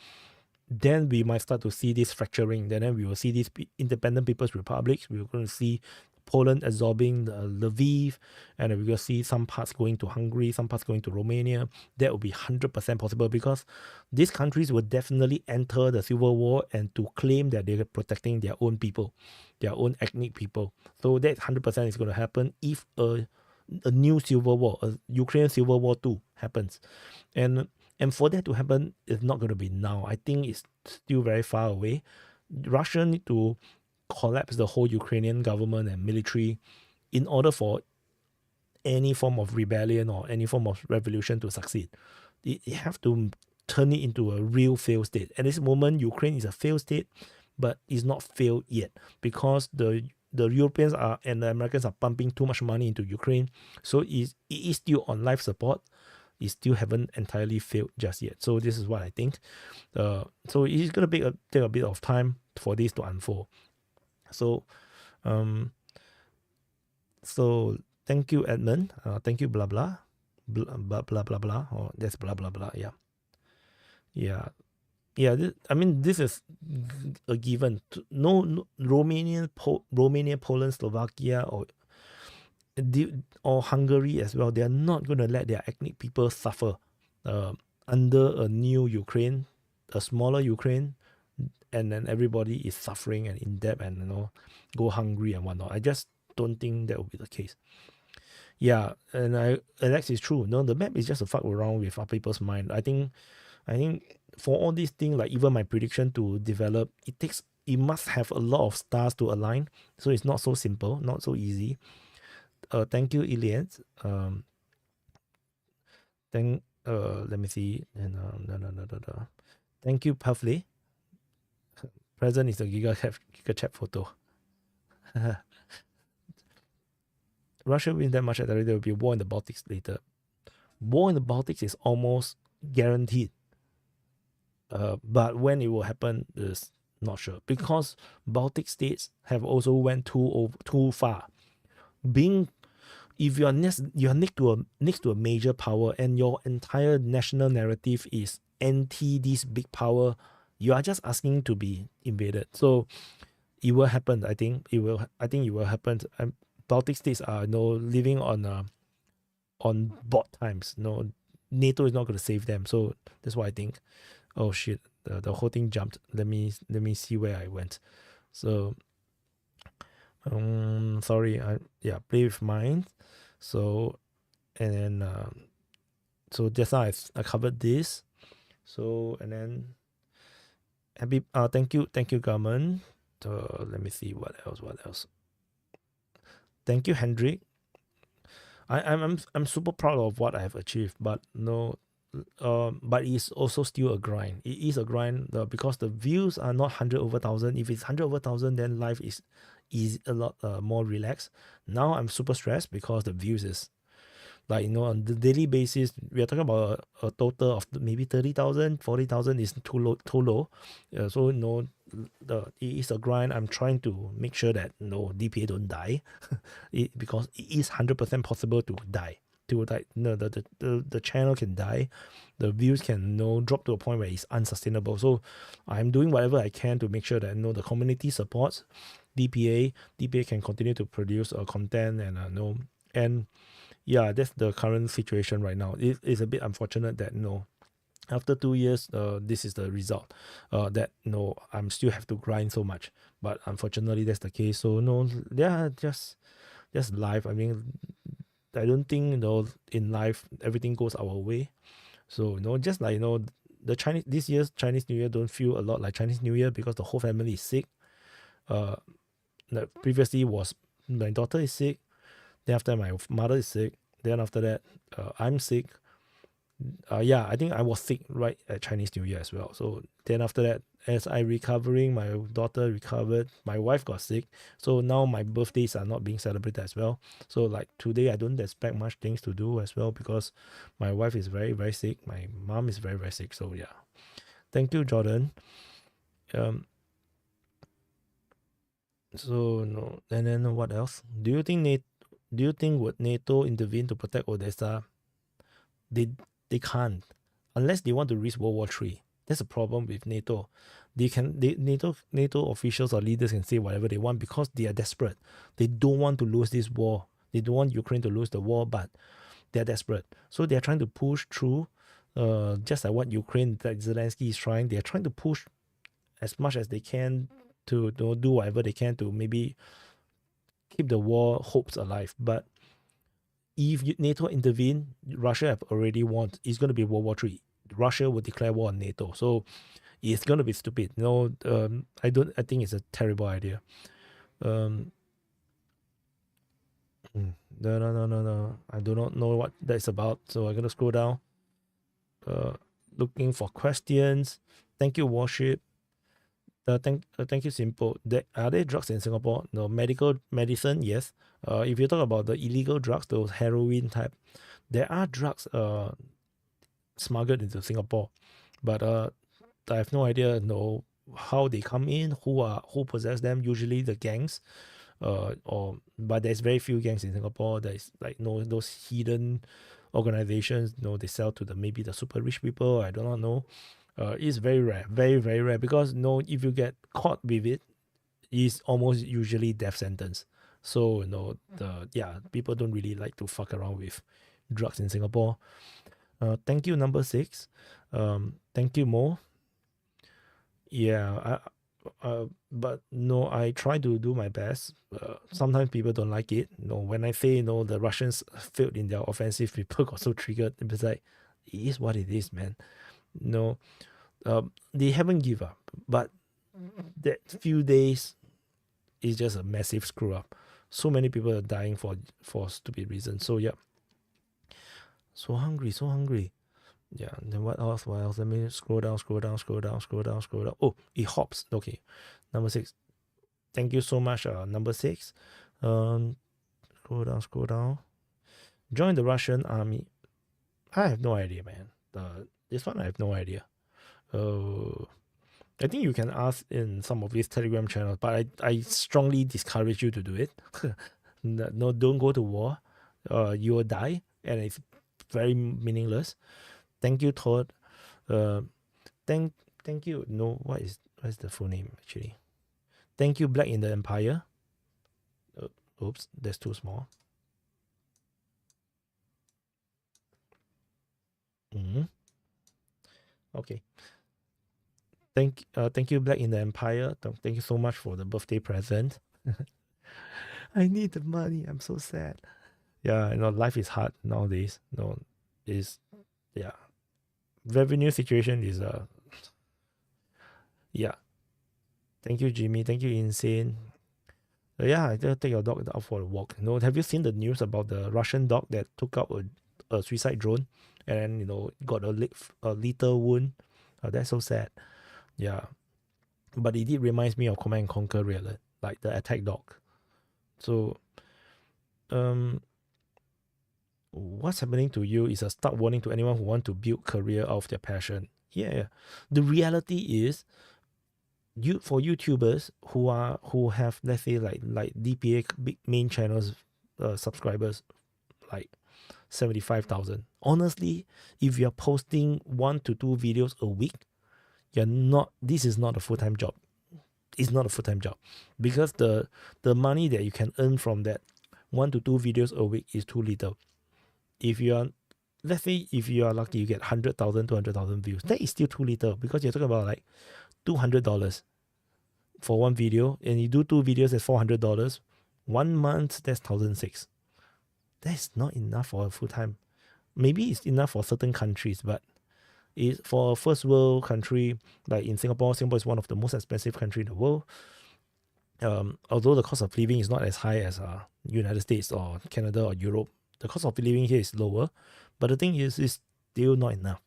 then we might start to see this fracturing. Then we will see these independent people's republics. We're going to see Poland absorbing the Lviv, and we're going to see some parts going to Hungary, some parts going to Romania. That will be 100% possible because these countries will definitely enter the civil war and to claim that they're protecting their own people, their own ethnic people. So that 100% is going to happen if a new civil war, a Ukraine civil war 2 happens. And for that to happen, it's not going to be now. I think it's still very far away. Russia need to collapse the whole Ukrainian government and military in order for any form of rebellion or any form of revolution to succeed. They have to turn it into a real failed state. At this moment, Ukraine is a failed state, but it's not failed yet because the Europeans are and the Americans are pumping too much money into Ukraine. So it is still on life support. It still haven't entirely failed just yet. So this is what I think. So it's going to take a bit of time for this to unfold. So thank you, Edmund. Thank you, blah, blah, blah, blah, blah, blah, blah. Or that's blah, blah, blah. Yeah. This is a given. No Romania, Poland, Slovakia, or Hungary as well. They are not going to let their ethnic people suffer under a new Ukraine, a smaller Ukraine, and then everybody is suffering and in debt and go hungry and whatnot. I just don't think that will be the case. Yeah, and Alex is true. No, the map is just a fuck around with our people's mind. I think for all these things, like even my prediction to develop, it must have a lot of stars to align. So it's not so simple, not so easy. Thank you, Iliad. Let me see. And thank you, Puffley. Present is a giga chat photo. Russia wins that much at there will be war in the Baltics later. War in the Baltics is almost guaranteed. But when it will happen is not sure because Baltic states have also went too far. If you're next to a major power and your entire national narrative is anti this big power, you are just asking to be invaded. So it will happen. I think it will happen. Baltic states are living on bought times. NATO is not going to save them. So that's why I think. Oh shit! The whole thing jumped. Let me see where I went. So sorry. Play with mind. So and then so just now I covered this. So and then thank you government. Let me see what else. Thank you, Hendrik. I'm super proud of what I have achieved, but but it's also still a grind. It is a grind because the views are not 100 over 1,000. If it's 100 over 1,000, then life is a lot more relaxed. Now I'm super stressed because the views is like on the daily basis. We are talking about a total of maybe 30,000, 40,000 is too low. So it is a grind. I'm trying to make sure that DPA don't die, because it is 100% possible to die. The channel can die, the views can drop to a point where it's unsustainable. So I'm doing whatever I can to make sure that the community supports DPA can continue to produce content and that's the current situation right now. It is a bit unfortunate that after 2 years this is the result, that I'm still have to grind so much, but unfortunately that's the case. So just life. I mean, I don't think in life everything goes our way. So just like the Chinese this year's Chinese New Year don't feel a lot like Chinese New Year because the whole family is sick. Previously was my daughter is sick, then after my mother is sick, then after that I'm sick. I think I was sick right at Chinese New Year as well. So then after that, as I recovering, my daughter recovered, my wife got sick. So now my birthdays are not being celebrated as well. So like today, I don't expect much things to do as well because my wife is very, very sick. My mom is very, very sick. So yeah. Thank you, Jordan. So no, and then what else? Do you think would NATO intervene to protect Odessa? They can't, unless they want to reach World War III. That's a problem with NATO. NATO officials or leaders can say whatever they want because they are desperate. They don't want to lose this war. They don't want Ukraine to lose the war, but they're desperate. So they're trying to push through, just like what Ukraine, like Zelensky is trying. They're trying to push as much as they can to do whatever they can to maybe keep the war hopes alive. But if NATO intervene, Russia have already won. It's going to be World War III. Russia will declare war on NATO. So it's going to be stupid. I think it's a terrible idea. No. I do not know what that's about. So I'm going to scroll down. Looking for questions. Thank you, Worship. Thank you, Simple. Are there drugs in Singapore? No. Medicine, yes. If you talk about the illegal drugs, those heroin type, there are drugs smuggled into Singapore, but I have no idea how they come in, who possess them. Usually the gangs, but there's very few gangs in Singapore. There's like those hidden organizations. They sell to maybe the super rich people. I do not know. It's very rare, very very rare because if you get caught with it, it's almost usually death sentence. So people don't really like to fuck around with drugs in Singapore. Thank you, number 6. Thank you, Mo. Yeah, but no, I try to do my best. Sometimes people don't like it. When I say the Russians failed in their offensive, people got so triggered. It's like, it is what it is, man. They haven't give up, but that few days is just a massive screw up. So many people are dying for stupid reasons. So yeah, so hungry. Yeah, then what else? Let me scroll down. Oh, it hops. Okay, number 6. Thank you so much, number 6. Scroll down. Join the Russian army. I have no idea, man. This one I have no idea. I think you can ask in some of these Telegram channels, but I strongly discourage you to do it. No, don't go to war. You will die, and it's very meaningless. Thank you, Todd. Thank you. No, what is the full name actually? Thank you, Black in the Empire. Oops, that's too small. Okay. Thank you, Black in the Empire. Thank you so much for the birthday present. I need the money. I'm so sad. Yeah, life is hard nowadays. Revenue situation is yeah. Thank you, Jimmy. Thank you, Insane. I take your dog out for a walk. Have you seen the news about the Russian dog that took out a suicide drone and got a lethal wound? That's so sad. Yeah, but it did reminds me of Command and Conquer, really, like the attack dog. So, what's happening to you is a stark warning to anyone who want to build career out of their passion. Yeah, the reality is, for YouTubers who have, let's say, like DPA big main channels subscribers, like 75,000. Honestly, if you're posting 1 to 2 videos a week, this is not a full-time job. It's not a full-time job because the money that you can earn from that 1 to 2 videos a week is too little. Let's say if you are lucky, you get 100,000, 200,000 views. That is still too little because you're talking about like $200 for one video, and you do 2 videos at $400. 1 month, that's 1,600. That's not enough for a full-time. Maybe it's enough for certain countries, but for a first world country like in Singapore is one of the most expensive countries in the world. Although the cost of living is not as high as United States or Canada or Europe, the cost of living here is lower. But the thing is, it's still not enough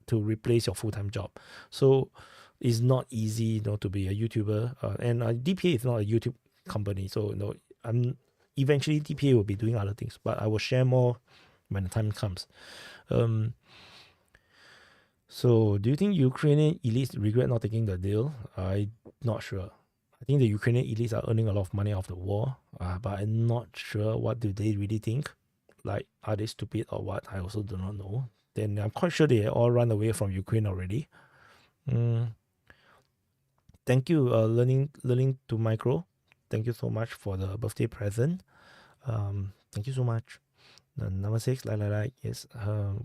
to replace your full-time job. So it's not easy, to be a YouTuber. And DPA is not a YouTube company, so eventually DPA will be doing other things. But I will share more when the time comes. So, do you think Ukrainian elites regret not taking the deal? I'm not sure. I think the Ukrainian elites are earning a lot of money off the war, but I'm not sure what do they really think. Like, are they stupid or what? I also do not know. Then I'm quite sure they all run away from Ukraine already. Thank you, learning to micro. Thank you so much for the birthday present. Thank you so much. Number 6, yes.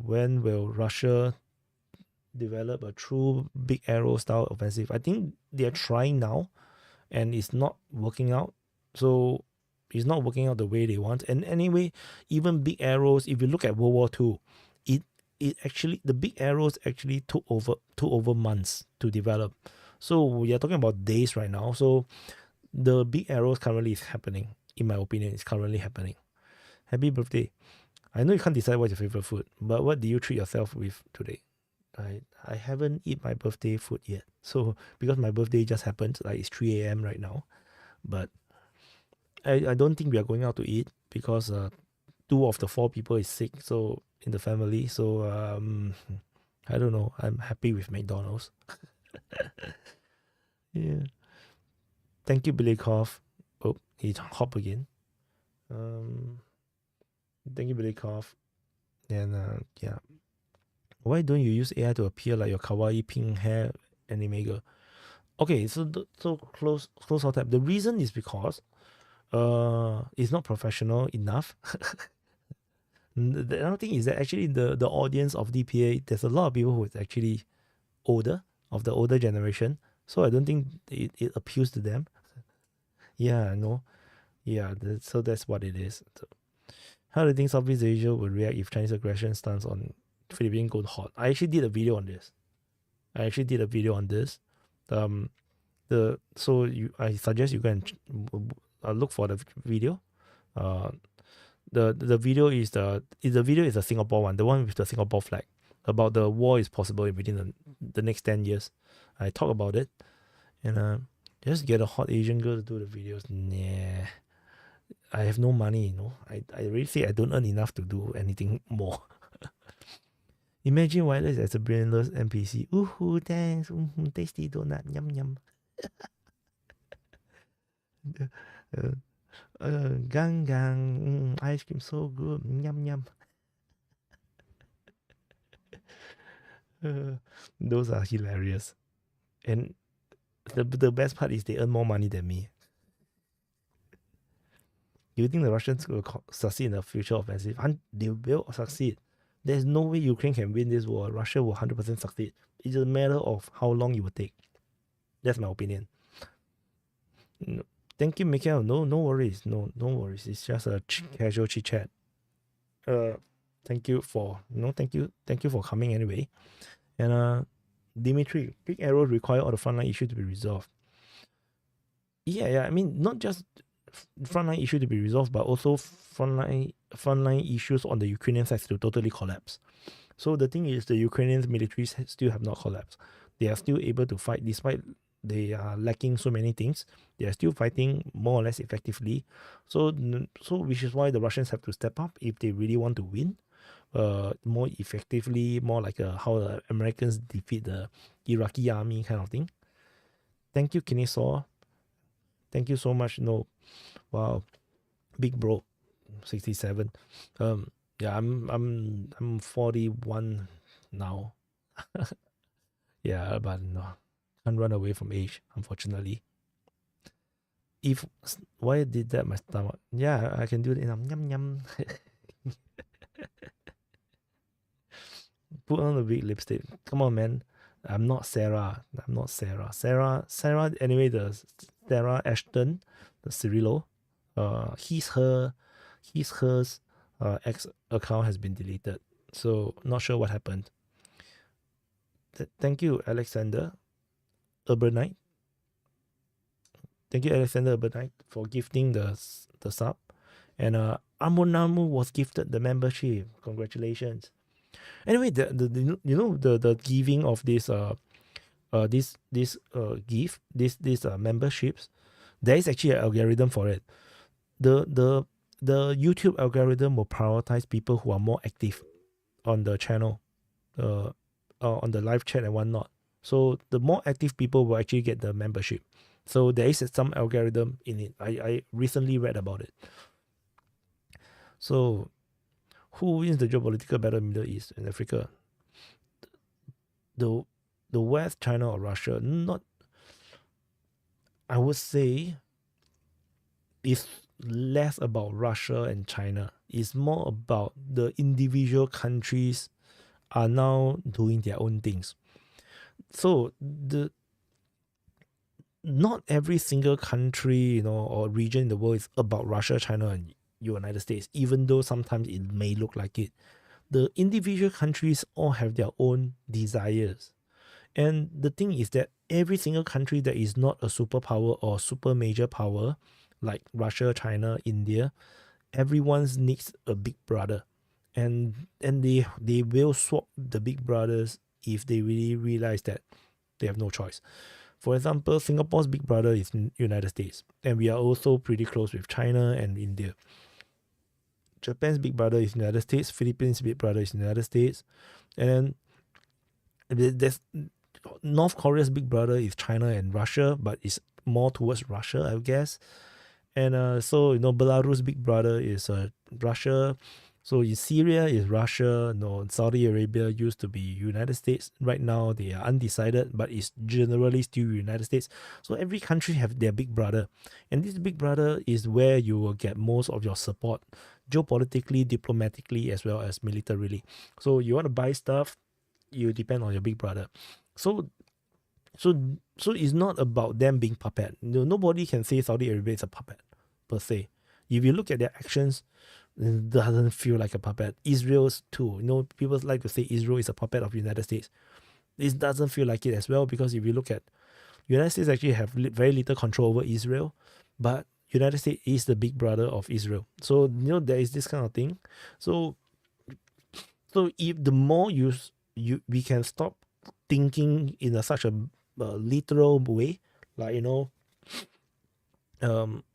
When will Russia develop a true big arrow style offensive? I think they are trying now, and it's not working out. So it's not working out the way they want. And anyway, even big arrows, if you look at World War II, it actually, the big arrows actually took over months to develop. So we are talking about days right now. So the big arrows currently is happening. In my opinion, it's currently happening. Happy birthday. I know you can't decide what's your favorite food, but what do you treat yourself with today? I haven't eat my birthday food yet. So because my birthday just happened, like it's 3 a.m. right now. But I don't think we are going out to eat because 2 of the 4 people is sick. So in the family. So I don't know. I'm happy with McDonald's. Yeah. Thank you, Billy Koff. Oh, he hop again. Thank you, Billy Koff. And yeah. Why don't you use AI to appear like your kawaii pink hair anime girl? Okay, so close our tab. The reason is because it's not professional enough. The other thing is that actually the audience of DPA, there's a lot of people who is actually older, of the older generation. So I don't think it appeals to them. Yeah, no. Yeah, so that's what it is. So, how do you think Southeast Asia would react if Chinese aggression starts on Philippines goes hot? I actually did a video on this. I suggest you go and look for the video. The video is a Singapore one, the one with the Singapore flag, about the war is possible within the next 10 years. I talk about it, and just get a hot Asian girl to do the videos. Nah, I have no money, I really say I don't earn enough to do anything more. Imagine Wyatt as a brainless NPC. Ooh, thanks. Tasty donut. Yum yum. Gang gang. Ice cream so good. Yum yum. Those are hilarious. And the best part is they earn more money than me. You think the Russians will succeed in the future offensive? And they will succeed. There's no way Ukraine can win this war. Russia will 100% succeed. It's a matter of how long it will take. That's my opinion. No. Thank you, Mikhail. No worries. No worries. It's just a casual chit chat. Thank you for coming anyway. And Dimitri, big arrows require all the frontline issues to be resolved. Yeah. I mean, not just frontline issue to be resolved, but also frontline issues on the Ukrainian side to totally collapse. So the thing is, the Ukrainian militaries still have not collapsed. They are still able to fight despite they are lacking so many things. They are still fighting more or less effectively. So which is why the Russians have to step up if they really want to win. More effectively, more like how the Americans defeat the Iraqi army kind of thing. Thank you, Kinesaw. Thank you so much. No, wow, big bro, 67. Yeah, I'm 41 now. Yeah, but no, can't run away from age, unfortunately. Why did that my stomach? Yeah, I can do it. Yum yum. Put on a big lipstick. Come on, man. I'm not Sarah. Sarah. Anyway, the Sarah Ashton, the Cirillo. Hers ex account has been deleted. So not sure what happened. Thank you, Alexander Urbanite. Thank you, Alexander Urbanite, for gifting the sub. And Amunamu was gifted the membership. Congratulations. Anyway, the giving of this memberships, there is actually an algorithm for it. The YouTube algorithm will prioritize people who are more active on the channel, on the live chat and whatnot. So the more active people will actually get the membership. So there is some algorithm in it. I recently read about it. So who wins the geopolitical battle in the Middle East and Africa? the West, China or Russia, not, I would say, it's less about Russia and China. It's more about the individual countries are now doing their own things. So not every single country, or region in the world is about Russia, China, and United States, even though sometimes it may look like it. The individual countries all have their own desires. And the thing is that every single country that is not a superpower or super major power, like Russia, China, India, everyone needs a big brother. And they will swap the big brothers if they really realize that they have no choice. For example, Singapore's big brother is United States, and we are also pretty close with China and India. Japan's big brother is United States, Philippines' big brother is United States, and then there's North Korea's big brother is China and Russia, but it's more towards Russia, I guess. And so Belarus' big brother is Russia. So in Syria is Russia. Saudi Arabia used to be United States. Right now they are undecided, but it's generally still United States. So every country have their big brother, and this big brother is where you will get most of your support, geopolitically, diplomatically, as well as militarily. So you want to buy stuff, you depend on your big brother. So it's not about them being puppet. Nobody can say Saudi Arabia is a puppet per se. If you look at their actions, it doesn't feel like a puppet. Israel's too. People like to say Israel is a puppet of United States. It doesn't feel like it as well, because if you look at United States actually have very little control over Israel, but United States is the big brother of Israel. So there is this kind of thing. So if the more we can stop thinking in such a literal way, like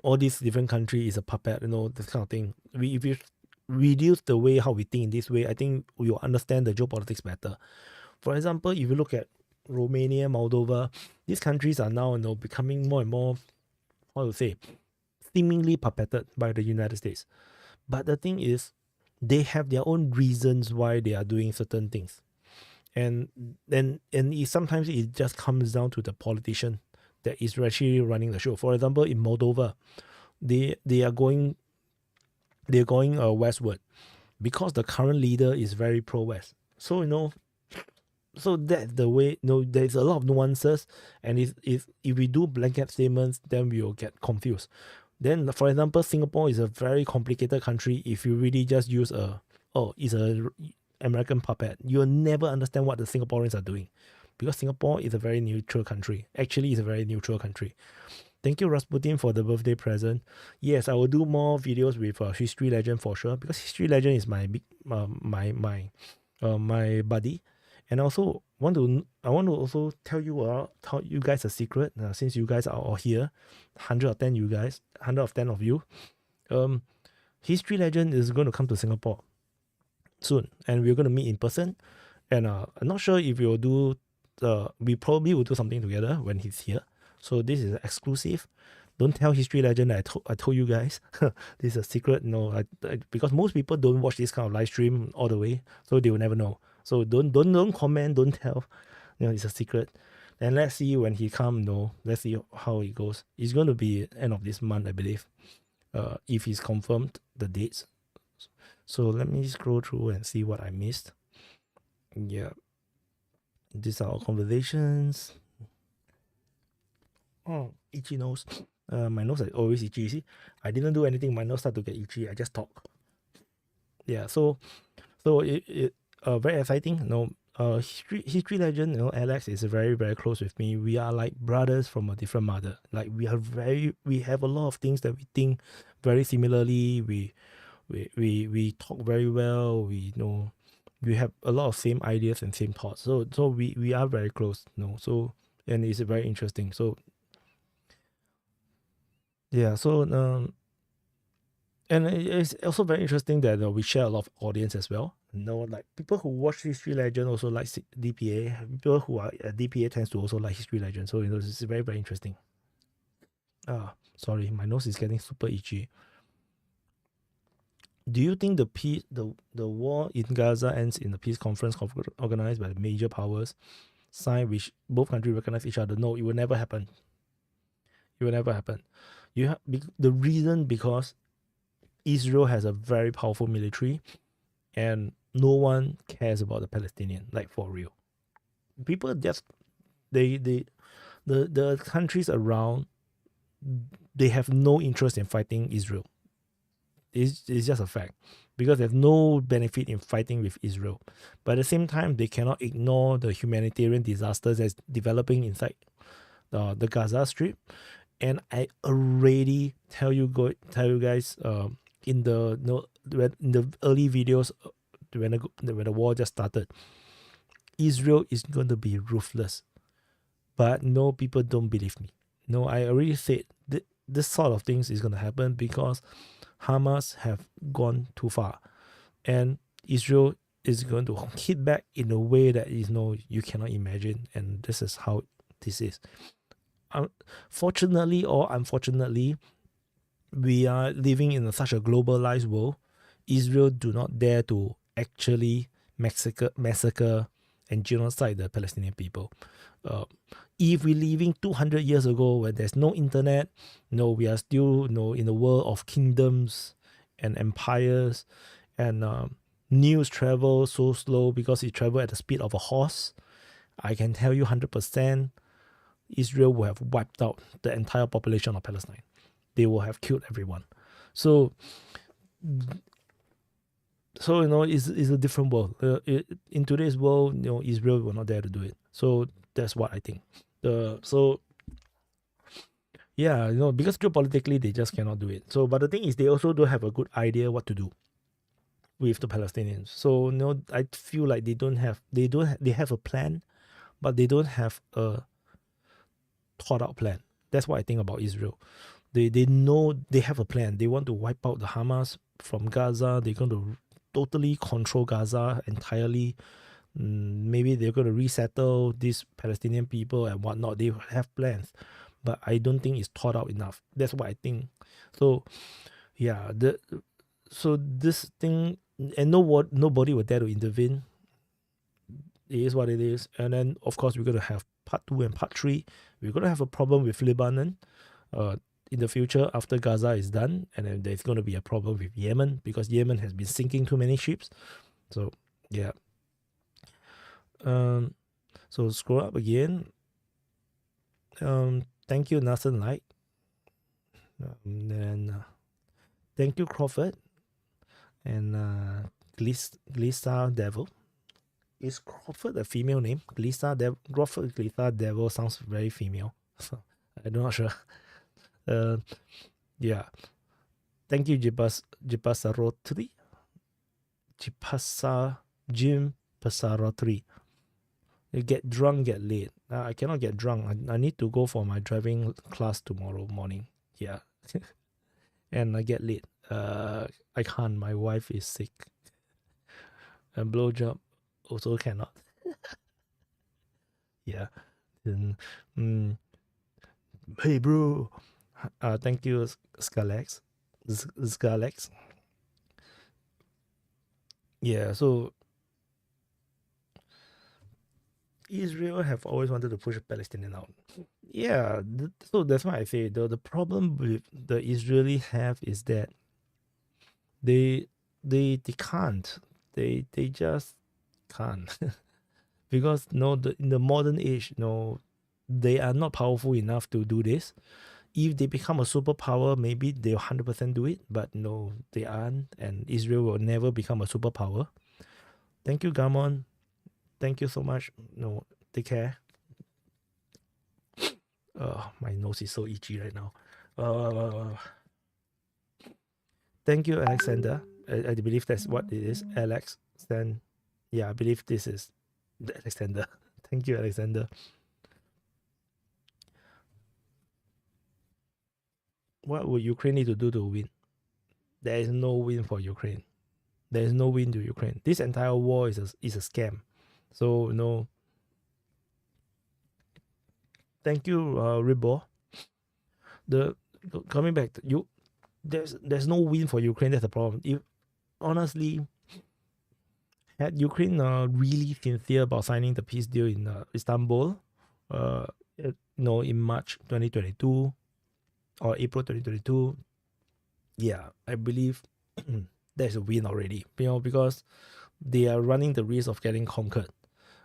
all these different countries is a puppet, this kind of thing. If you reduce the way how we think in this way, I think we will understand the geopolitics better. For example, if you look at Romania, Moldova, these countries are now becoming more and more, how to say, seemingly puppeted by the United States. But the thing is, they have their own reasons why they are doing certain things. And sometimes it just comes down to the politician that is actually running the show. For example, in Moldova, they are going westward because the current leader is very pro-West. So so that's the way. There's a lot of nuances, and if we do blanket statements, then we will get confused. Then, for example, Singapore is a very complicated country. If you really just use it's a American puppet, you'll never understand what the Singaporeans are doing, because Singapore is a very neutral country. Actually, it's a very neutral country. Thank you, Rasputin, for the birthday present. Yes, I will do more videos with History Legend for sure, because History Legend is my big my buddy. And also I want to also tell you guys a secret, since you guys are all here, 100 of 10 of you. History Legend is going to come to Singapore soon, and we're going to meet in person. And I'm not sure if we'll do we probably will do something together when he's here. So this is exclusive. Don't tell History Legend that I told you guys. This is a secret. Because most people don't watch this kind of live stream all the way, so they will never know. So don't comment, don't tell. It's a secret. And let's see when he come. Let's see how it goes. It's going to be end of this month, I believe. If he's confirmed the dates. So let me scroll through and see what I missed. Yeah. These are our conversations. Oh, itchy nose. My nose is always itchy. You see, I didn't do anything. My nose started to get itchy. I just talk. Yeah. So it very exciting. History Legend. Alex is very, very close with me. We are like brothers from a different mother. Like we have a lot of things that we think very similarly. We talk very well. We have a lot of same ideas and same thoughts. So we are very close. So, and it's very interesting. So yeah. So and it's also very interesting that we share a lot of audience as well. Like people who watch History Legend also like DPA. People who are at DPA tends to also like History Legend. So it's very, very interesting. Sorry, my nose is getting super itchy. Do you think the war in Gaza ends in the peace conference organized by the major powers? sign which both countries recognize each other. No, it will never happen. It will never happen. The reason because Israel has a very powerful military, and no one cares about the Palestinian, like for real. People just the countries around, they have no interest in fighting Israel. It's just a fact, because there's no benefit in fighting with Israel. But at the same time, they cannot ignore the humanitarian disasters that's developing inside the Gaza Strip. And I already tell you guys in the early videos when the war just started, Israel is going to be ruthless. But no, people don't believe me. No, I already said this sort of things is going to happen because Hamas have gone too far, and Israel is going to hit back in a way that you cannot imagine. And this is how this is. Fortunately or unfortunately, we are living in such a globalized world. Israel do not dare to actually massacre and genocide the Palestinian people. If we're living 200 years ago when there's no internet, we are still in a world of kingdoms and empires, and news travel so slow because it travel at the speed of a horse. I can tell you 100%, Israel will have wiped out the entire population of Palestine. They will have killed everyone. So it's a different world. In today's world, Israel will not dare to do it. So that's what I think. Because geopolitically they just cannot do it. So, but the thing is, they also don't have a good idea what to do with the Palestinians. So, I feel like they have a plan, but they don't have a thought out plan. That's what I think about Israel. They know they have a plan. They want to wipe out the Hamas from Gaza. They're going to totally control Gaza entirely. Maybe they're going to resettle these Palestinian people and whatnot. They have plans, but I don't think it's thought out enough. That's what I think. So, yeah, so this thing, and nobody will dare to intervene. It is what it is. And then, of course, we're going to have part 2 and part 3. We're going to have a problem with Lebanon in the future after Gaza is done. And then there's going to be a problem with Yemen because Yemen has been sinking too many ships. So, yeah. So scroll up again. Thank you, Nathan Light. Then thank you, Crawford. And Glissa Devil. Is Crawford a female name? Crawford Glissa Devil sounds very female. So I'm not sure. Yeah. Thank you, Jipasarotri. Jim Pasarotri. You get drunk, get late. I cannot get drunk. I need to go for my driving class tomorrow morning. Yeah. And I get late. I can't. My wife is sick. And blowjob also cannot. Yeah. And, hey, bro. Thank you, Skalex. Yeah, so Israel have always wanted to push Palestinian out. Yeah, so that's why I say the problem with the Israelis have is that they can't. They just can't. Because in the modern age, they are not powerful enough to do this. If they become a superpower, maybe they'll 100% do it, but no, they aren't, and Israel will never become a superpower. Thank you, Gamon. Thank you so much. Take care. My nose is so itchy right now. Thank you, Alexander. I believe that's what it is. Alex. Then, yeah, I believe this is Alexander. Thank you, Alexander. What would Ukraine need to do to win? There is no win for Ukraine. There is no win to Ukraine. This entire war is a scam. So, thank you, Ribo. Coming back to you, there's no win for Ukraine. That's the problem. Honestly, Had Ukraine really sincere about signing the peace deal in Istanbul, in March 2022 or April 2022, yeah, I believe there's a win already. Because they are running the risk of getting conquered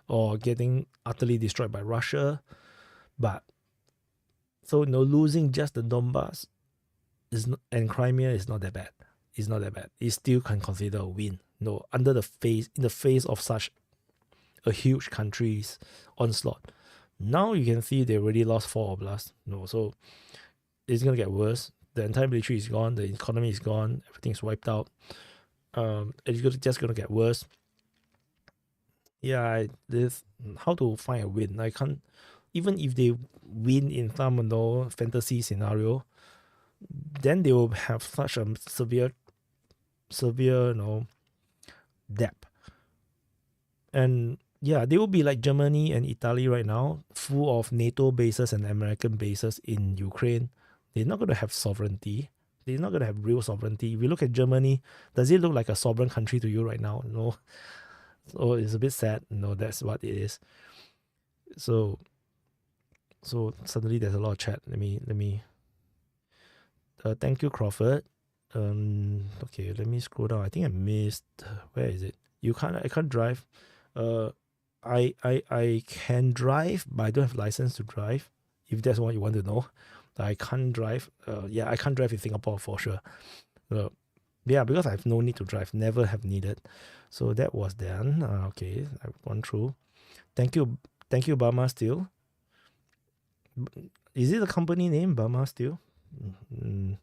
or getting utterly destroyed by Russia. But so losing just the Donbass and Crimea is not that bad. It's not that bad. It still can consider a win. In the face of such a huge country's onslaught. Now you can see they already lost 4 oblast. So it's gonna get worse. The entire military is gone. The economy is gone. Everything's wiped out. It's just gonna get worse. Yeah, this how to find a win. I can't. Even if they win in some fantasy scenario, then they will have such a severe debt. And yeah, they will be like Germany and Italy right now, full of NATO bases and American bases in Ukraine. They're not going to have sovereignty. They're not going to have real sovereignty. If you look at Germany, does it look like a sovereign country to you right now? No. So it's a bit sad. That's what it is. So suddenly there's a lot of chat. Let me. Thank you, Crawford. Okay, let me scroll down. I think I missed. Where is it? I can't drive. I can drive, but I don't have license to drive. If that's what you want to know, I can't drive. I can't drive in Singapore for sure. Because I have no need to drive. Never have needed. So that was done. Okay, I've gone through. Thank you, Burma Steel. Is it a company name, Burma Steel? And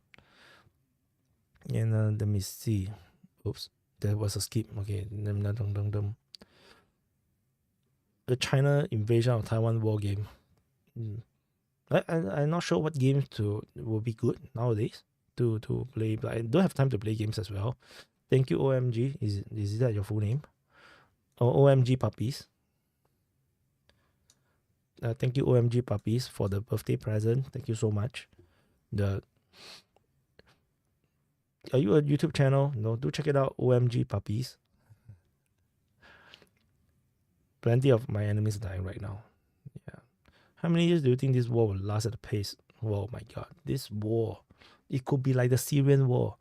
let me see. Oops, there was a skip. Okay, the China invasion of Taiwan war game. I'm not sure what games will be good nowadays to play. But I don't have time to play games as well. Thank you, OMG. Is that your full name? Or OMG Puppies. Thank you, OMG Puppies, for the birthday present. Thank you so much. Are you a YouTube channel? No, do check it out. OMG Puppies. Plenty of my enemies dying right now. Yeah. How many years do you think this war will last at the pace? Oh my god. This war. It could be like the Syrian war.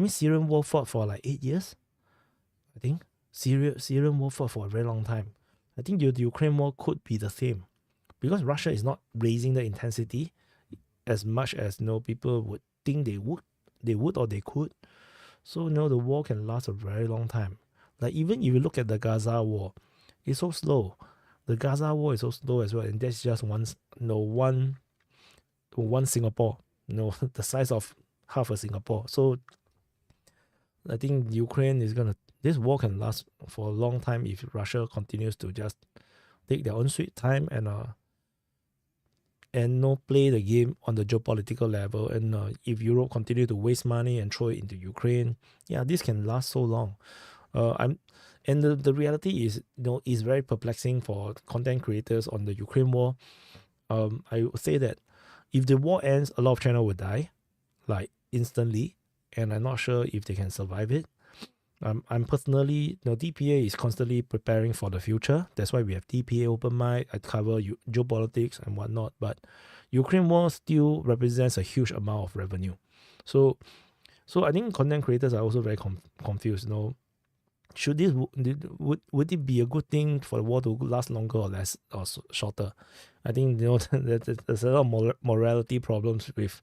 Syrian war fought for like 8 years. I think. Syrian war fought for a very long time. I think the Ukraine war could be the same. Because Russia is not raising the intensity as much as people would think they would. They would or they could. So the war can last a very long time. Like even if you look at the Gaza war, it's so slow. The Gaza war is so slow as well, and that's just one Singapore. The size of half a Singapore. So I think Ukraine this war can last for a long time if Russia continues to just take their own sweet time and play the game on the geopolitical level. And if Europe continue to waste money and throw it into Ukraine, this can last so long. The reality is, is very perplexing for content creators on the Ukraine war. I would say that if the war ends, a lot of channels will die, like instantly, and I'm not sure if they can survive it. I'm personally, DPA is constantly preparing for the future. That's why we have DPA Open Mic. I cover geopolitics and whatnot. But Ukraine war still represents a huge amount of revenue. So I think content creators are also very confused. Would it be a good thing for the war to last longer or less or shorter? I think there's a lot of morality problems with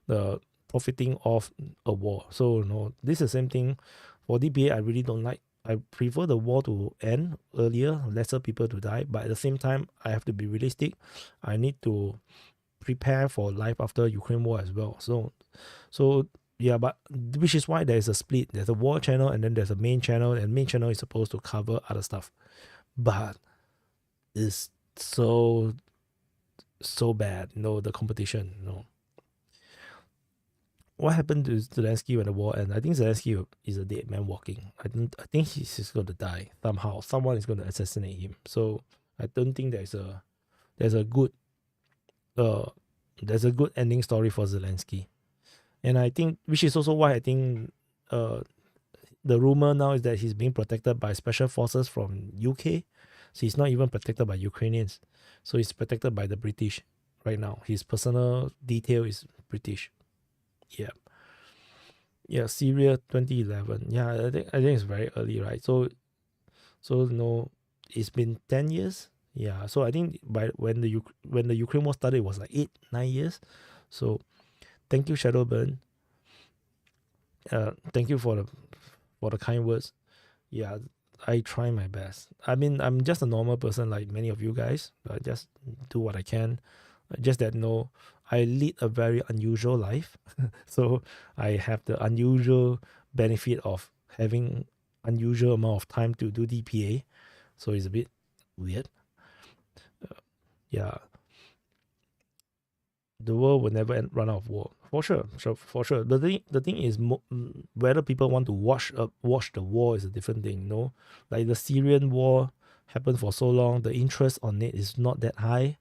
the profiting of a war. So this is the same thing. For DPA, I really don't like. I prefer the war to end earlier, lesser people to die. But at the same time, I have to be realistic. I need to prepare for life after Ukraine war as well. So yeah, but which is why there is a split. There's a war channel and then there's a main channel, and main channel is supposed to cover other stuff. But it's so bad. The competition. What happened to Zelensky when the war ended? I think Zelensky is a dead man walking. I think he's just going to die somehow. Someone is going to assassinate him. So I don't think there's a good ending story for Zelensky. And I think, which is also why I think the rumor now is that he's being protected by special forces from UK. So he's not even protected by Ukrainians. So he's protected by the British right now. His personal detail is British. Yeah. Yeah, Syria 2011. Yeah, I think it's very early, right? So no, it's been 10 years. Yeah, so I think by when the Ukraine war started, it was like 8-9 years. So thank you, Shadowburn. Thank you for the kind words. Yeah, I try my best. I mean, I'm just a normal person like many of you guys. I just do what I can. Just that no, I lead a very unusual life. So I have the unusual benefit of having unusual amount of time to do DPA. So it's a bit weird. Yeah, the world will never run out of war. For sure, for sure. The thing is, whether people want to watch the war is a different thing. No, like the Syrian war happened for so long, the interest on it is not that high.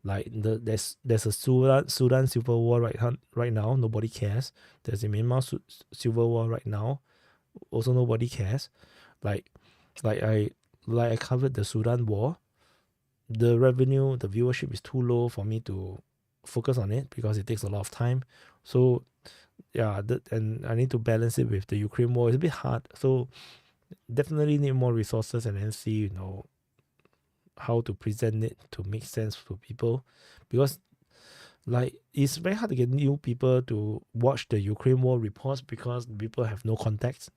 Like there's a Sudan civil war right now, nobody cares. There's a Myanmar civil war right now, also nobody cares. Like like I like I covered the Sudan war. The revenue, the viewership is too low for me to focus on it because it takes a lot of time. So yeah, and I need to balance it with the Ukraine war. It's a bit hard. So definitely need more resources and then see how to present it to make sense to people, because like it's very hard to get new people to watch the Ukraine war reports because people have no context.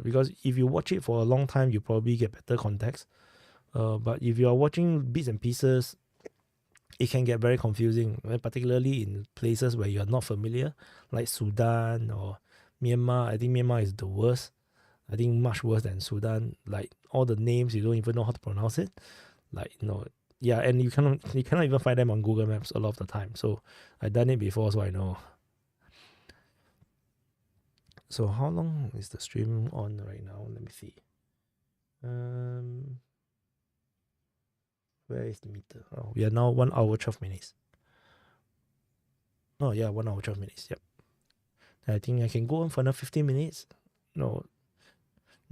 Because if you watch it for a long time, you probably get better context. But if you are watching bits and pieces, it can get very confusing, particularly in places where you are not familiar, like Sudan or Myanmar. I think Myanmar is the worst. I think much worse than Sudan. Like all the names, you don't even know how to pronounce it. Like yeah, and you cannot even find them on Google Maps a lot of the time. So I've done it before, so I know. So how long is the stream on right now? Let me see. Where is the meter? Oh, we are now 1 hour 12 minutes. Oh yeah, 1 hour 12 minutes. Yep. I think I can go on for another 15 minutes. No,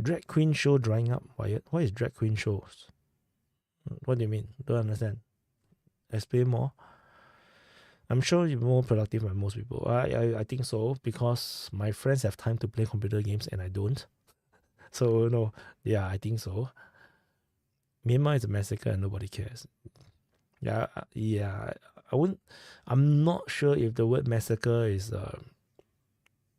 drag queen show drying up. Wyatt, what is drag queen shows? What do you mean? Don't understand. Explain more. I'm sure you're more productive than most people. I think so, because my friends have time to play computer games and I don't. So no, yeah, I think so. Myanmar is a massacre and nobody cares. Yeah, yeah. I'm not sure if the word massacre is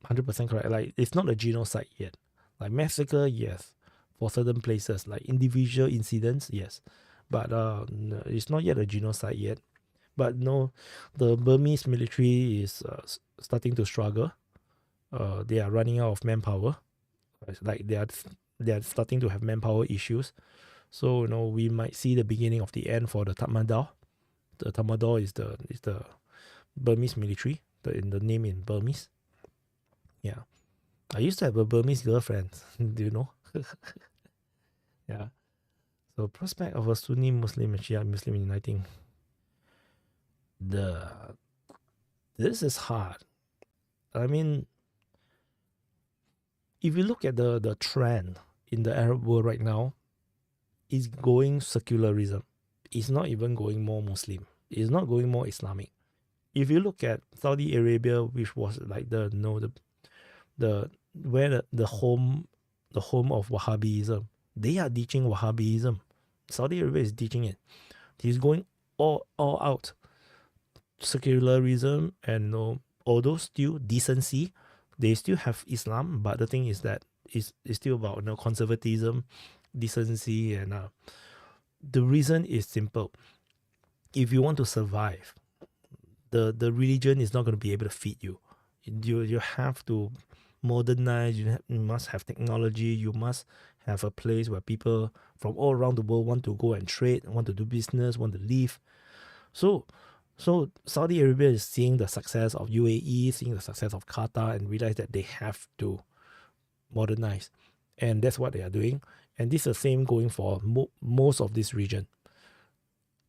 100% correct. Like it's not a genocide yet. Like massacre, yes, for certain places, like individual incidents, yes, but no, it's not yet a genocide yet. But no, the Burmese military is starting to struggle. They are running out of manpower. Like they are starting to have manpower issues. So we might see the beginning of the end for the Tatmadaw. The Tatmadaw is the Burmese military. The name in Burmese. Yeah, I used to have a Burmese girlfriend. Do you know? Yeah. So prospect of a Sunni Muslim and Shia Muslim uniting. This is hard. I mean, if you look at the trend in the Arab world right now, it's going secularism. It's not even going more Muslim. It's not going more Islamic. If you look at Saudi Arabia, which was like the home of Wahhabism, they are teaching Wahhabism. Saudi Arabia is teaching it. He's going all out secularism, and although still decency, they still have Islam, but the thing is that it's still about conservatism, decency, and the reason is simple. If you want to survive, the religion is not going to be able to feed you. You have to modernize. You must have technology. You must have a place where people from all around the world want to go and trade, want to do business, want to live. So Saudi Arabia is seeing the success of UAE, seeing the success of Qatar, and realize that they have to modernize, and that's what they are doing. And this is the same going for most of this region.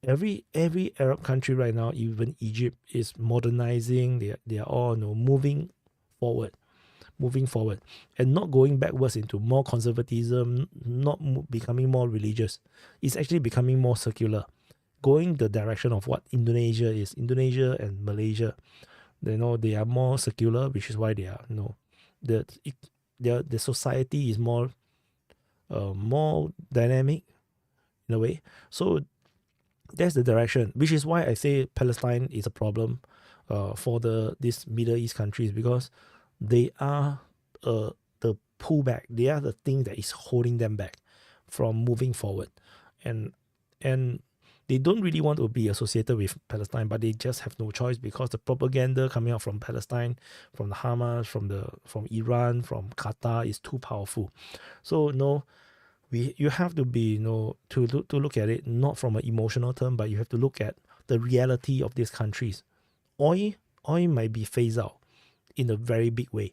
Every Arab country right now, even Egypt, is modernizing. They are all moving forward. moving forward, and not going backwards into more conservatism, not becoming more religious. It's actually becoming more secular, going the direction of what Indonesia is. Indonesia and Malaysia, they are more secular, which is why they are, the society is more dynamic in a way. So that's the direction, which is why I say Palestine is a problem for these Middle East countries, because they are the pullback. They are the thing that is holding them back from moving forward, and they don't really want to be associated with Palestine, but they just have no choice because the propaganda coming out from Palestine, from the Hamas, from Iran, from Qatar is too powerful. So you have to be to look at it not from an emotional term, but you have to look at the reality of these countries. Oil might be phased out in a very big way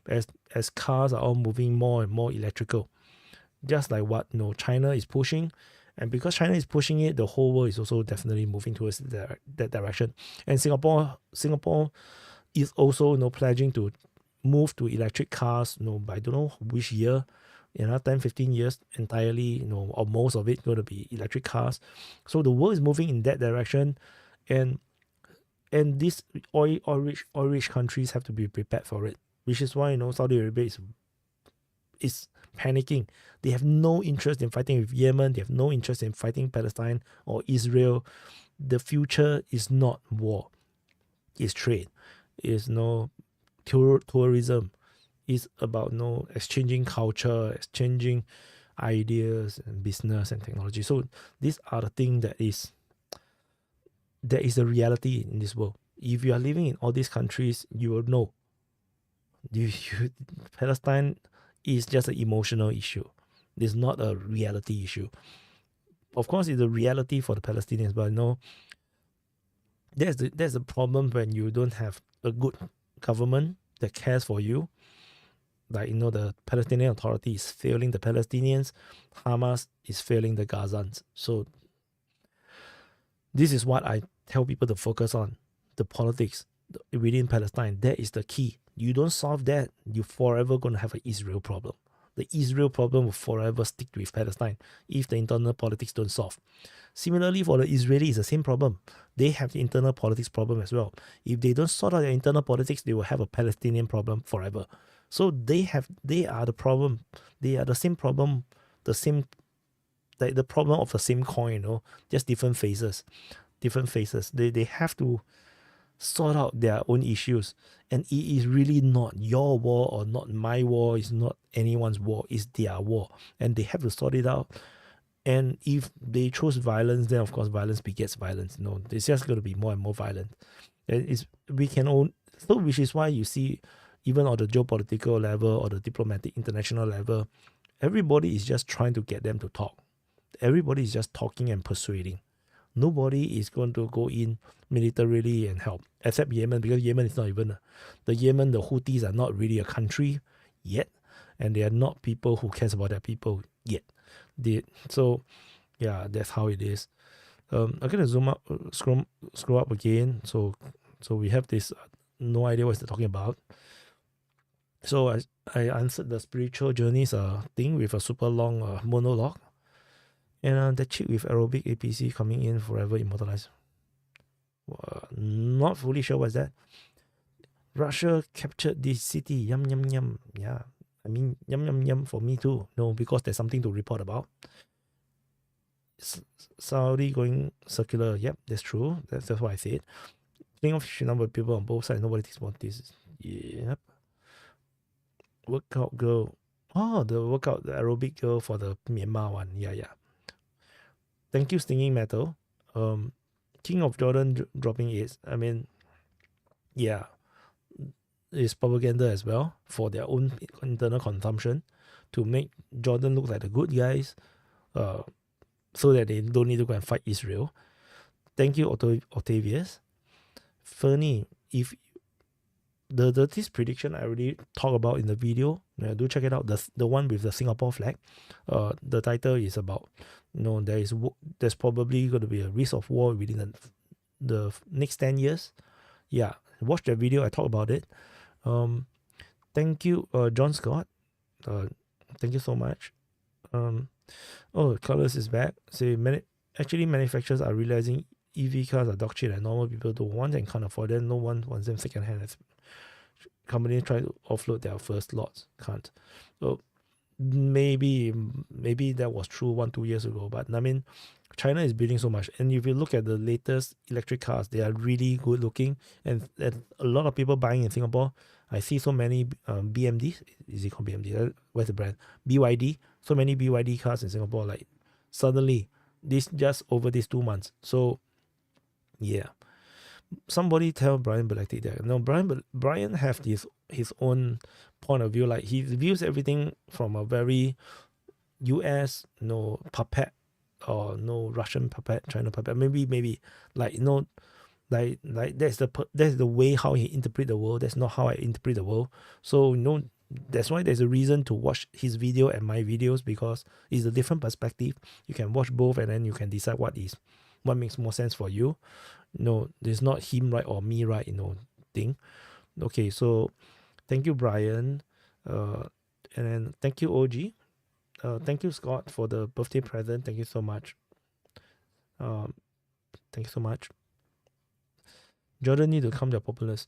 as cars are all moving more and more electrical, just like what China is pushing. And because China is pushing it, the whole world is also definitely moving towards that direction. And Singapore is also pledging to move to electric cars by I don't know which year, 10, 15 years entirely, or most of it going to be electric cars. So the world is moving in that direction, and these oil-rich countries have to be prepared for it, which is why Saudi Arabia is panicking. They have no interest in fighting with Yemen. They have no interest in fighting Palestine or Israel. The future is not war. It's trade. It's tourism. It's about exchanging culture, exchanging ideas and business and technology. So these are the things that is the reality in this world. If you are living in all these countries, you will know. Palestine is just an emotional issue. It's not a reality issue. Of course, it's a reality for the Palestinians, but there's a problem when you don't have a good government that cares for you. Like, the Palestinian Authority is failing the Palestinians. Hamas is failing the Gazans. So this is what I tell people to focus on, the politics within Palestine. That is the key. You don't solve that, you're forever going to have an Israel problem. The Israel problem will forever stick with Palestine if the internal politics don't solve. Similarly, for the Israelis, it's the same problem. They have the internal politics problem as well. If they don't sort out their internal politics, they will have a Palestinian problem forever. So they are the problem. They are the same problem, the problem of the same coin, just different faces. They have to sort out their own issues. And it is really not your war or not my war. It's not anyone's war. It's their war. And they have to sort it out. And if they choose violence, then of course violence begets violence. It's just going to be more and more violent. And which is why you see, even on the geopolitical level or the diplomatic international level, everybody is just trying to get them to talk. Everybody is just talking and persuading. Nobody is going to go in militarily and help, except Yemen, because Yemen is not even the Houthis are not really a country yet, and they are not people who cares about their people yet. So that's how it is. I'm gonna zoom up, scroll up again. So we have this no idea what they're talking about. So I answered the spiritual journeys thing with a super long monologue. And the chick with aerobic APC coming in forever immortalized. Not fully sure what's that. Russia captured this city. Yum, yum, yum. Yeah. I mean, yum, yum, yum for me too. No, because there's something to report about. Saudi going circular. Yep, that's true. That's what I said. Think of number of people on both sides. Nobody thinks about this. Yep. Workout girl. Oh, the aerobic girl for the Myanmar one. Yeah. Thank you, Stinging Metal. King of Jordan dropping it. I mean, yeah, it's propaganda as well for their own internal consumption to make Jordan look like the good guys, so that they don't need to go and fight Israel. Thank you, Octavius. Fernie, if this prediction I already talked about in the video, do check it out. The one with the Singapore flag. The title is about there's probably going to be a risk of war within the next 10 years. Yeah, watch that video. I talk about it. thank you, John Scott. Thank you so much. Colors is back. Say actually manufacturers are realizing EV cars are dog shit and normal people don't want and can't afford them. No one wants them second hand. As companies try to offload their first lots, can't. So maybe that was true 1-2 years ago, but I mean, China is building so much, and if you look at the latest electric cars, they are really good looking, and a lot of people buying in Singapore. I see so many BMDs. Is it called BMD? What's the brand? BYD. So many BYD cars in Singapore. Like suddenly, this just over these 2 months. So yeah, somebody tell Brian Balakti that. No, Brian have his own point of view. Like he views everything from a very US puppet or no Russian puppet, China puppet. Maybe like like that's the way how he interpret the world. That's not how I interpret the world. So that's why there's a reason to watch his video and my videos, because it's a different perspective. You can watch both and then you can decide what makes more sense for you. There's not him right or me right, thing. Okay, so thank you, Brian. And then thank you, OG. Thank you, Scott, for the birthday present. Thank you so much. Thank you so much. Jordan need to calm their populace.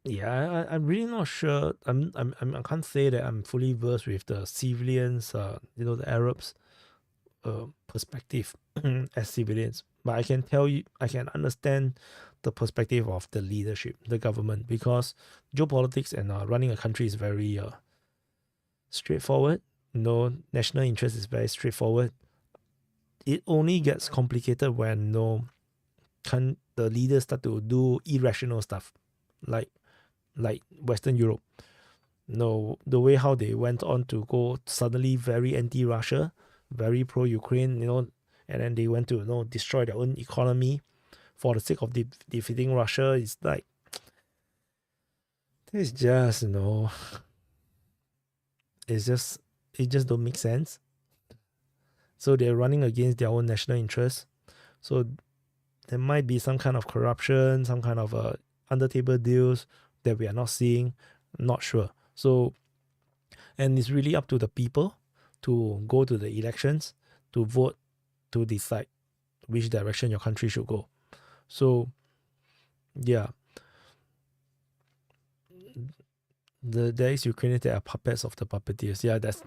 Yeah, I'm really not sure. I can't say that I'm fully versed with the civilians, the Arabs, perspective as civilians. But I can tell you, I can understand the perspective of the leadership, the government, because geopolitics and running a country is very straightforward. National interest is very straightforward. It only gets complicated when the leaders start to do irrational stuff, like Western Europe. The way how they went on to go suddenly very anti-Russia, very pro-Ukraine, and then they went to destroy their own economy for the sake of defeating Russia. It's like it's just it just don't make sense. So they're running against their own national interests. So there might be some kind of corruption, some kind of under-table deals that we are not seeing. Not sure. So, and it's really up to the people to go to the elections, to vote, to decide which direction your country should go. So, yeah. There is Ukrainians that are puppets of the puppeteers. Yeah, that's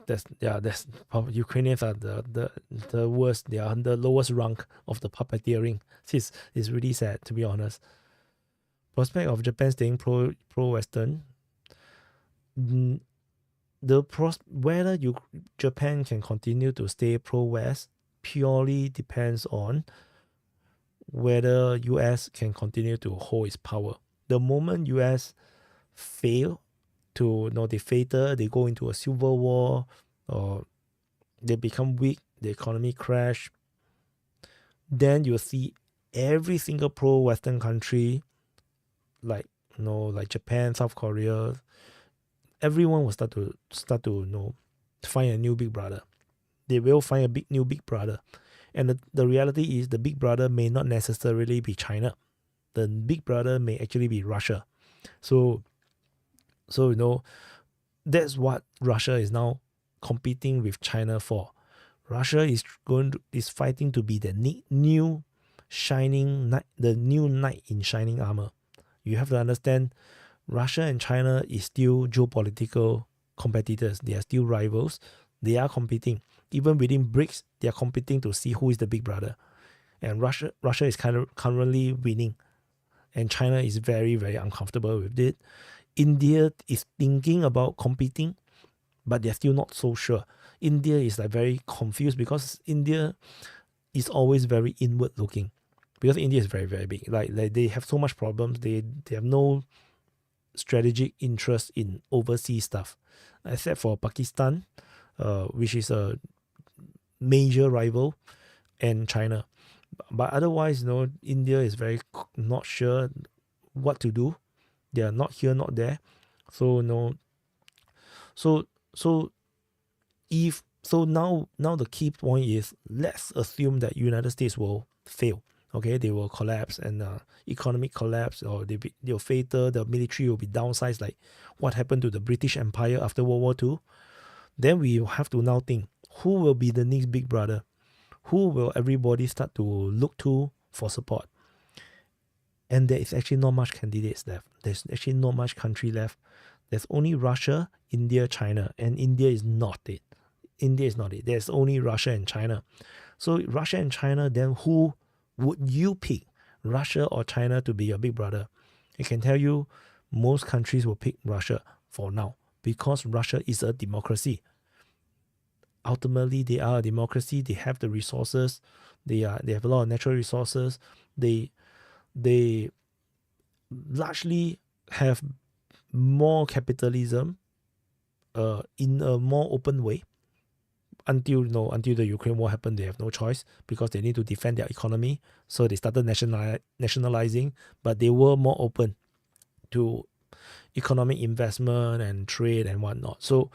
Ukrainians are the worst. They are the lowest rank of the puppeteering. It's really sad, to be honest. Prospect of Japan staying pro-Western. Whether Japan can continue to stay pro-West purely depends on whether US can continue to hold its power. The moment US fail to they falter, they go into a civil war, or they become weak, the economy crash, then you'll see every single pro-Western country, like Japan, South Korea, everyone will start to find a new big brother. They will find a new big brother. And the reality is the big brother may not necessarily be China. The big brother may actually be Russia. So that's what Russia is now competing with China for. Russia is fighting to be the new shining knight, the new knight in shining armor. You have to understand, Russia and China is still geopolitical competitors. They are still rivals. They are competing. Even within BRICS, they are competing to see who is the big brother. And Russia is currently winning. And China is very, very uncomfortable with it. India is thinking about competing, but they're still not so sure. India is very confused because India is always very inward looking. Because India is very, very big. Like they have so much problems. They have no strategic interest in overseas stuff, except for Pakistan, which is a major rival, and China. But otherwise, India is very not sure what to do. They are not here, not there. So now the key point is, let's assume that United States will fail. Okay, they will collapse, and economic collapse, or they'll fatal. The military will be downsized, like what happened to the British Empire after World War II. Then we have to now think, who will be the next big brother? Who will everybody start to look to for support? And there is actually not much candidates left. There's actually not much country left. There's only Russia, India, China, and India is not it. India is not it. There's only Russia and China. So Russia and China, then who would you pick? Russia or China to be your big brother? I can tell you most countries will pick Russia for now because Russia is a democracy. Ultimately, they are a democracy. They have the resources. They have a lot of natural resources. They largely have more capitalism in a more open way. Until the Ukraine war happened, they have no choice because they need to defend their economy. So they started nationalizing, but they were more open to economic investment and trade and whatnot. So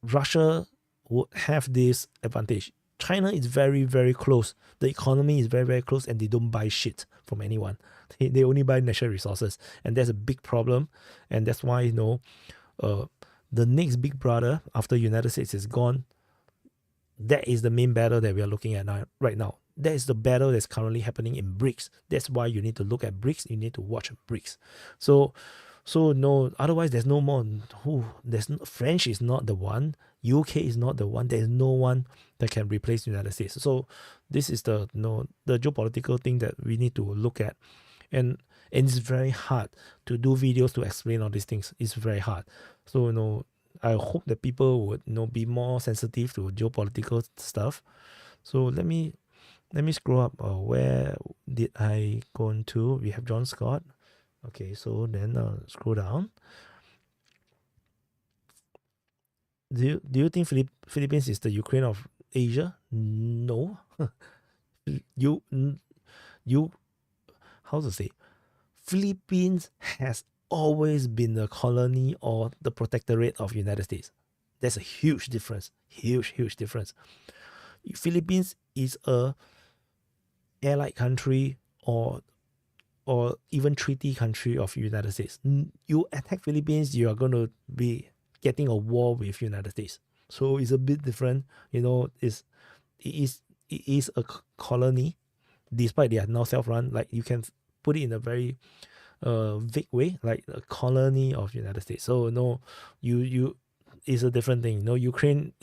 Russia would have this advantage. China is very, very close. The economy is very, very close, and they don't buy shit from anyone. They only buy natural resources, and that's a big problem. And that's why the next big brother after United States is gone. That is the main battle that we are looking at right now. That is the battle that's currently happening in BRICS. That's why you need to look at BRICS. You need to watch BRICS. So no. Otherwise, there's no more. French is not the one. UK is not the one. There's no one that can replace the United States. So this is the geopolitical thing that we need to look at, and it's very hard to do videos to explain all these things. It's very hard. So I hope that people would be more sensitive to geopolitical stuff. So let me scroll up. Where did I go into? We have John Scott. Okay, so then scroll down. Do you think Philippines is the Ukraine of Asia? No. you how to say? Philippines has always been a colony or the protectorate of United States. That's a huge difference. Huge difference. Philippines is a allied country or even treaty country of United States. You attack Philippines, you are going to be getting a war with United States. So it's a bit different. It is a colony, despite they are now self-run. Like you can put it in a very vague way, like a colony of United States. So you is a different thing. Ukraine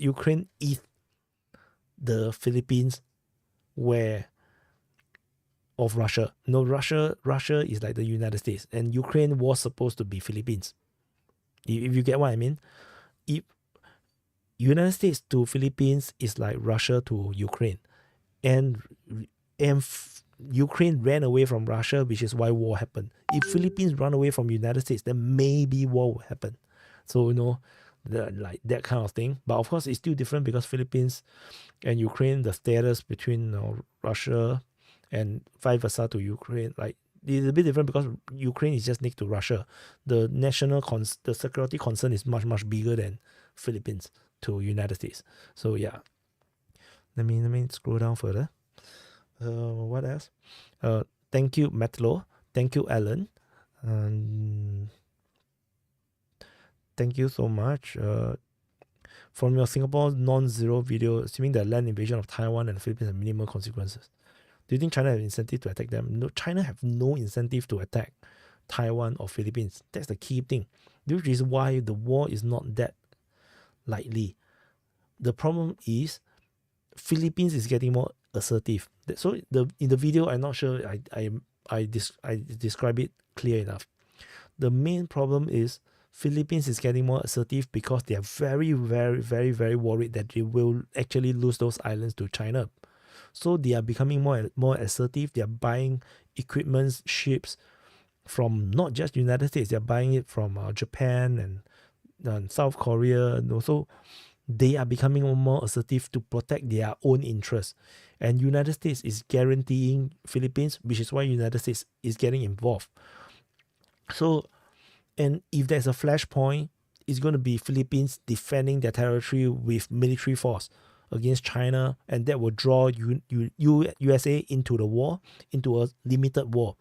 is the Philippines of Russia. Russia is like the United States, and Ukraine was supposed to be Philippines. If you get what I mean, if United States to Philippines is like Russia to Ukraine, and Ukraine ran away from Russia, which is why war happened. If Philippines run away from United States, then maybe war will happen. So like that kind of thing. But of course, it's still different because Philippines and Ukraine, the status between Russia and vice versa to Ukraine, like it's a bit different because Ukraine is just next to Russia. The the security concern is much, much bigger than Philippines to United States. So yeah, let me scroll down further. What else? Thank you, Matlo. Thank you, Alan. Thank you so much. From your Singapore non-zero video, assuming the land invasion of Taiwan and the Philippines have minimal consequences, do you think China have incentive to attack them? No, China have no incentive to attack Taiwan or Philippines. That's the key thing. Which is why the war is not that likely. The problem is Philippines is getting more assertive. So in the video, I'm not sure I describe it clear enough. The main problem is Philippines is getting more assertive because they are very, very, very, very worried that they will actually lose those islands to China. So they are becoming more assertive. They are buying equipment, ships from not just United States. They are buying it from Japan and South Korea. And also, they are becoming more assertive to protect their own interests. And United States is guaranteeing Philippines, which is why United States is getting involved. So, and if there's a flashpoint, it's going to be Philippines defending their territory with military force against China, and that will draw USA into the war, into a limited war.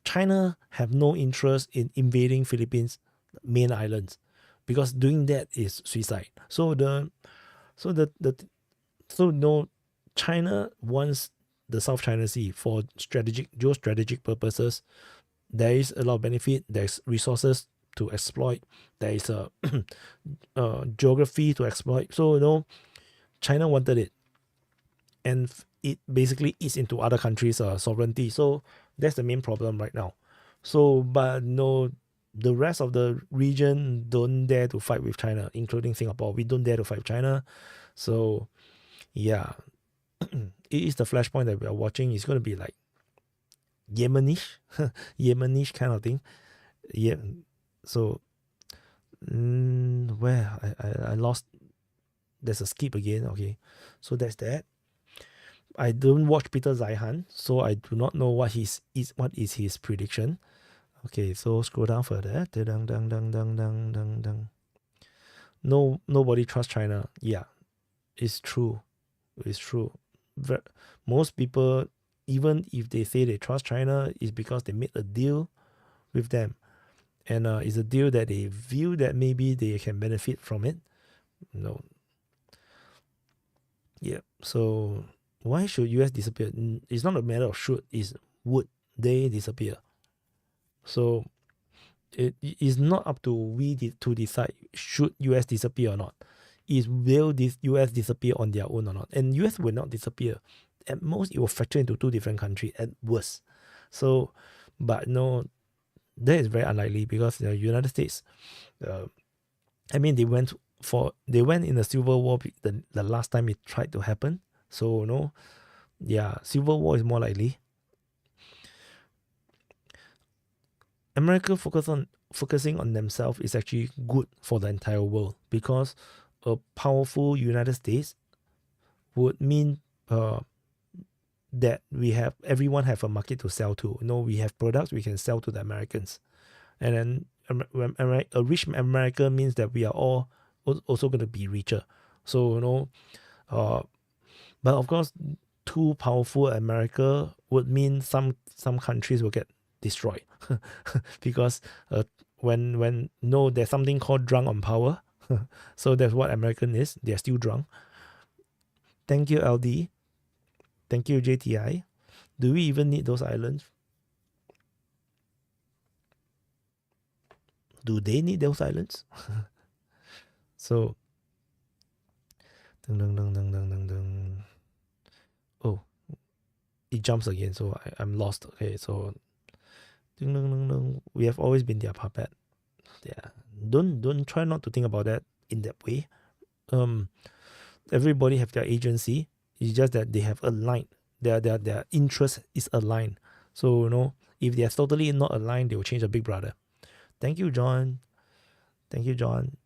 China have no interest in invading Philippines main islands, because doing that is suicide. China wants the South China Sea for geostrategic purposes. There is a lot of benefit. There's resources to exploit. There is a geography to exploit. So China wanted it, and it basically eats into other countries' sovereignty. So that's the main problem right now. So, but no, the rest of the region don't dare to fight with China, including Singapore. We don't dare to fight with China. So, yeah, it is the flashpoint that we are watching. It's going to be like Yemenish, Yemenish kind of thing. Yeah. So, where I lost. There's a skip again. Okay, so that's that. I don't watch Peter Zeihan, so I do not know what is his prediction. Okay, so scroll down further. No, nobody trusts China. Yeah, it's true. It's true. Most people, even if they say they trust China, is because they made a deal with them, and it's a deal that they view that maybe they can benefit from it. No. Yeah. So why should US disappear? It's not a matter of should, it's would they disappear. So it is not up to we to decide should US disappear or not. Will this US disappear on their own or not? And US will not disappear. At most, it will fracture into two different countries at worst. So, but no, that is very unlikely, because the United States, they went in the Civil War the last time it tried to happen. So Civil War is more likely. America focusing on themselves is actually good for the entire world, because a powerful United States would mean that everyone have a market to sell to. We have products we can sell to the Americans, and then a rich America means that we are all also going to be richer. So but of course, too powerful America would mean some countries will get destroyed because when there's something called drunk on power. So that's what American is. They're still drunk. Thank you, LD. Thank you, JTI. Do we even need those islands? Do they need those islands? So, oh, it jumps again, so I'm lost. Okay, so we have always been their puppet. Yeah, don't try not to think about that in that way. Everybody have their agency. It's just that they have aligned. Their interest is aligned. So if they are totally not aligned, they will change the Big Brother. Thank you, John. Thank you, John.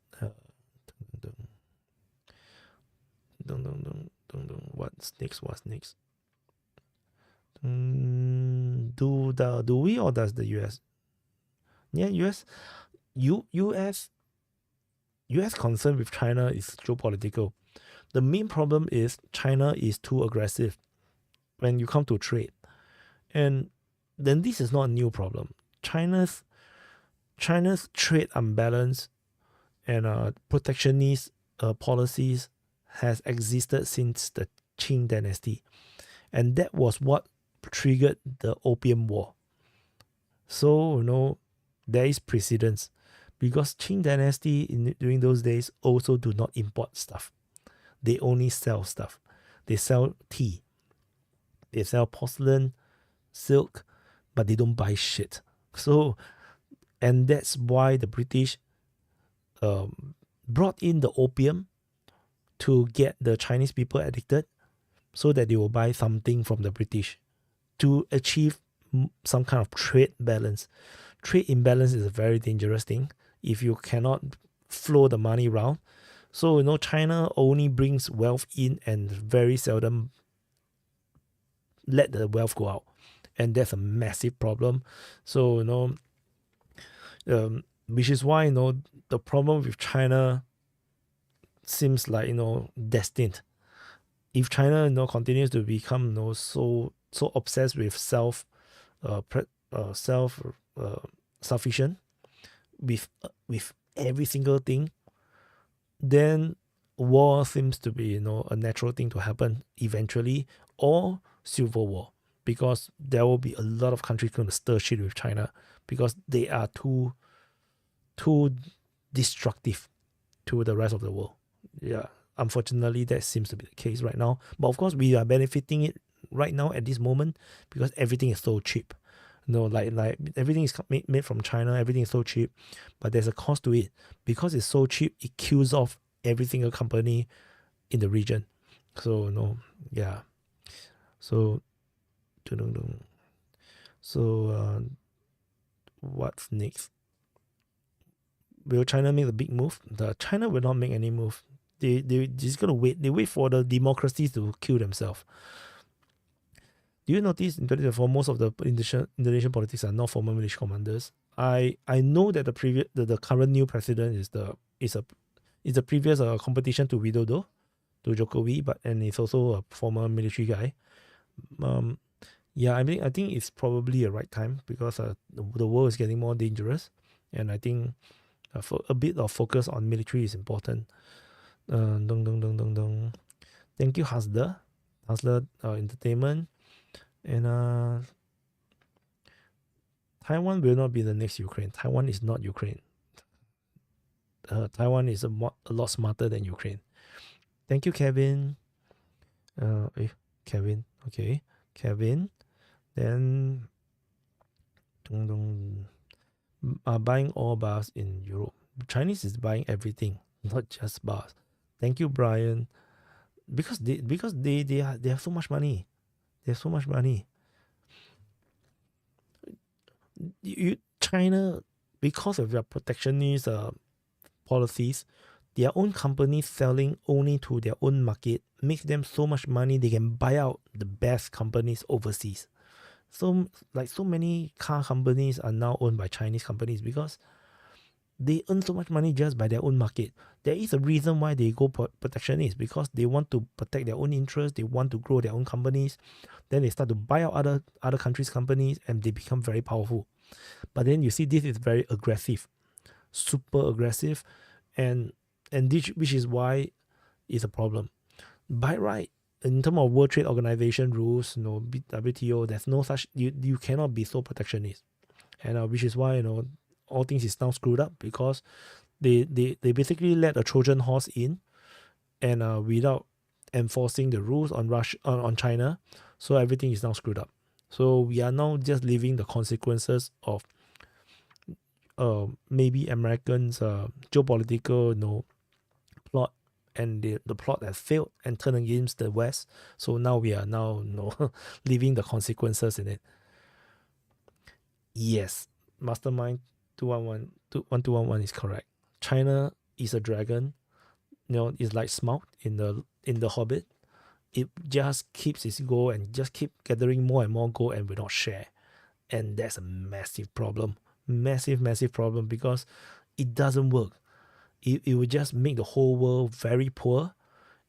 What's next? Do we, or does the US? Yeah, US concern with China is geopolitical. The main problem is China is too aggressive when you come to trade. And then this is not a new problem. China's trade imbalance and protectionist policies has existed since the Qing dynasty. And that was what triggered the Opium War. So, there is precedence, because Qing dynasty during those days also do not import stuff. They only sell stuff. They sell tea. They sell porcelain, silk, but they don't buy shit. So, and that's why the British brought in the opium to get the Chinese people addicted, so that they will buy something from the British to achieve some kind of trade balance. Trade imbalance is a very dangerous thing if you cannot flow the money around. So, China only brings wealth in and very seldom let the wealth go out. And that's a massive problem. So, which is why, the problem with China seems like, destined. if China continues to become so obsessed with self sufficient with every single thing, then war seems to be a natural thing to happen eventually, or civil war, because there will be a lot of countries going to stir shit with China because they are too destructive to the rest of the world. Yeah, unfortunately, that seems to be the case right now. But of course, we are benefiting it right now at this moment because everything is so cheap. Like everything is made from China. Everything is so cheap, but there's a cost to it because it's so cheap. It kills off every single company in the region. So yeah. So what's next? Will China make a big move? China will not make any move. They just gonna wait. They wait for the democracies to kill themselves. Do you notice in 2024 most of the Indonesian politics are not former military commanders? I know that the current new president is the previous competition to Widodo, to Jokowi, and it's also a former military guy. Yeah, I think it's probably a right time because the world is getting more dangerous, and I think for a bit of focus on military is important. Thank you, Hasler Entertainment. And Taiwan will not be the next Ukraine. Taiwan is not Ukraine. Taiwan is a lot smarter than Ukraine. Thank you, Kevin. Kevin. Okay. Kevin. Then buying all bars in Europe. Chinese is buying everything, not just bars. Thank you, Brian. Because they have so much money. They have so much money. China, because of their protectionist policies, their own companies selling only to their own market makes them so much money they can buy out the best companies overseas. So many car companies are now owned by Chinese companies because they earn so much money just by their own market. There is a reason why they go protectionist, because they want to protect their own interests. They want to grow their own companies. Then they start to buy out other countries' companies, and they become very powerful. But then you see, this is very aggressive, super aggressive, and which is why it's a problem. By right, in terms of World Trade Organization rules, WTO, there's no such, you cannot be so protectionist, and which is why all things is now screwed up because they basically let a Trojan horse in, and without enforcing the rules on China, so everything is now screwed up. So we are now just living the consequences of maybe Americans' geopolitical plot, and the plot has failed and turned against the West. So now we are living the consequences in it. Yes, Mastermind 1211 is correct. China is a dragon. It's like Smaug in the Hobbit. It just keeps its goal and just keep gathering more and more gold and will not share. And that's a massive problem. Massive problem, because it doesn't work. It will just make the whole world very poor,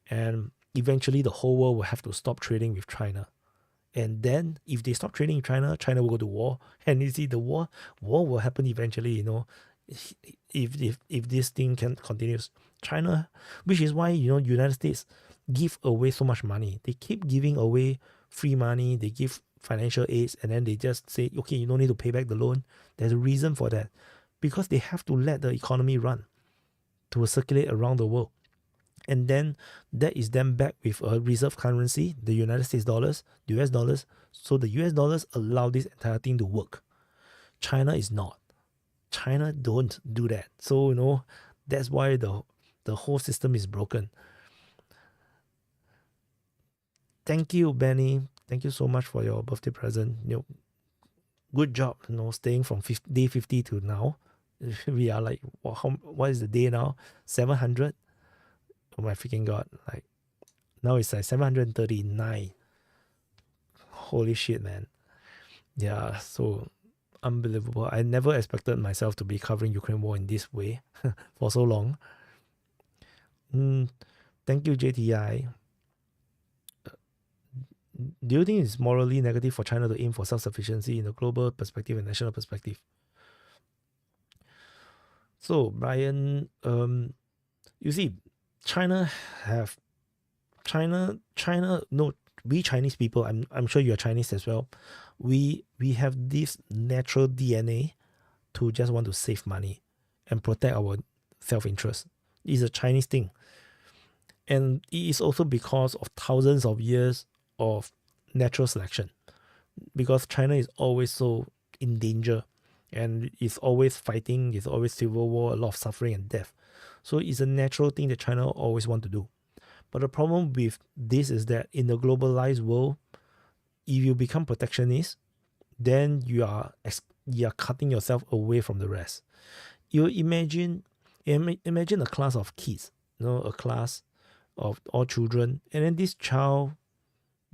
and eventually the whole world will have to stop trading with China. And then if they stop trading with China, China will go to war. And you see, the war will happen eventually, if this thing continues. China, which is why United States give away so much money. They keep giving away free money. They give financial aids, and then they just say, okay, you don't need to pay back the loan. There's a reason for that, because they have to let the economy run, to circulate around the world. And then that is then backed with a reserve currency, the United States dollars, the US dollars. So the US dollars allow this entire thing to work. China is not. China don't do that. So that's why the whole system is broken. Thank you, Benny. Thank you so much for your birthday present. Good job, staying from day 50 to now. We are like, what is the day now? 700? Oh my freaking God. Like, now it's like 739. Holy shit, man. Yeah, so unbelievable. I never expected myself to be covering Ukraine war in this way for so long. Thank you, JTI. do you think it's morally negative for China to aim for self-sufficiency in a global perspective and national perspective? So, Brian, you see, China have no, we Chinese people, I'm sure you're Chinese as well. We have this natural DNA to just want to save money and protect our self-interest. It's a Chinese thing. And it is also because of thousands of years of natural selection. Because China is always so in danger and is always fighting, is always civil war, a lot of suffering and death. So it's a natural thing that China always want to do. But the problem with this is that in the globalized world, if you become protectionist, then you are cutting yourself away from the rest. You imagine a class of kids, a class of all children, and then this child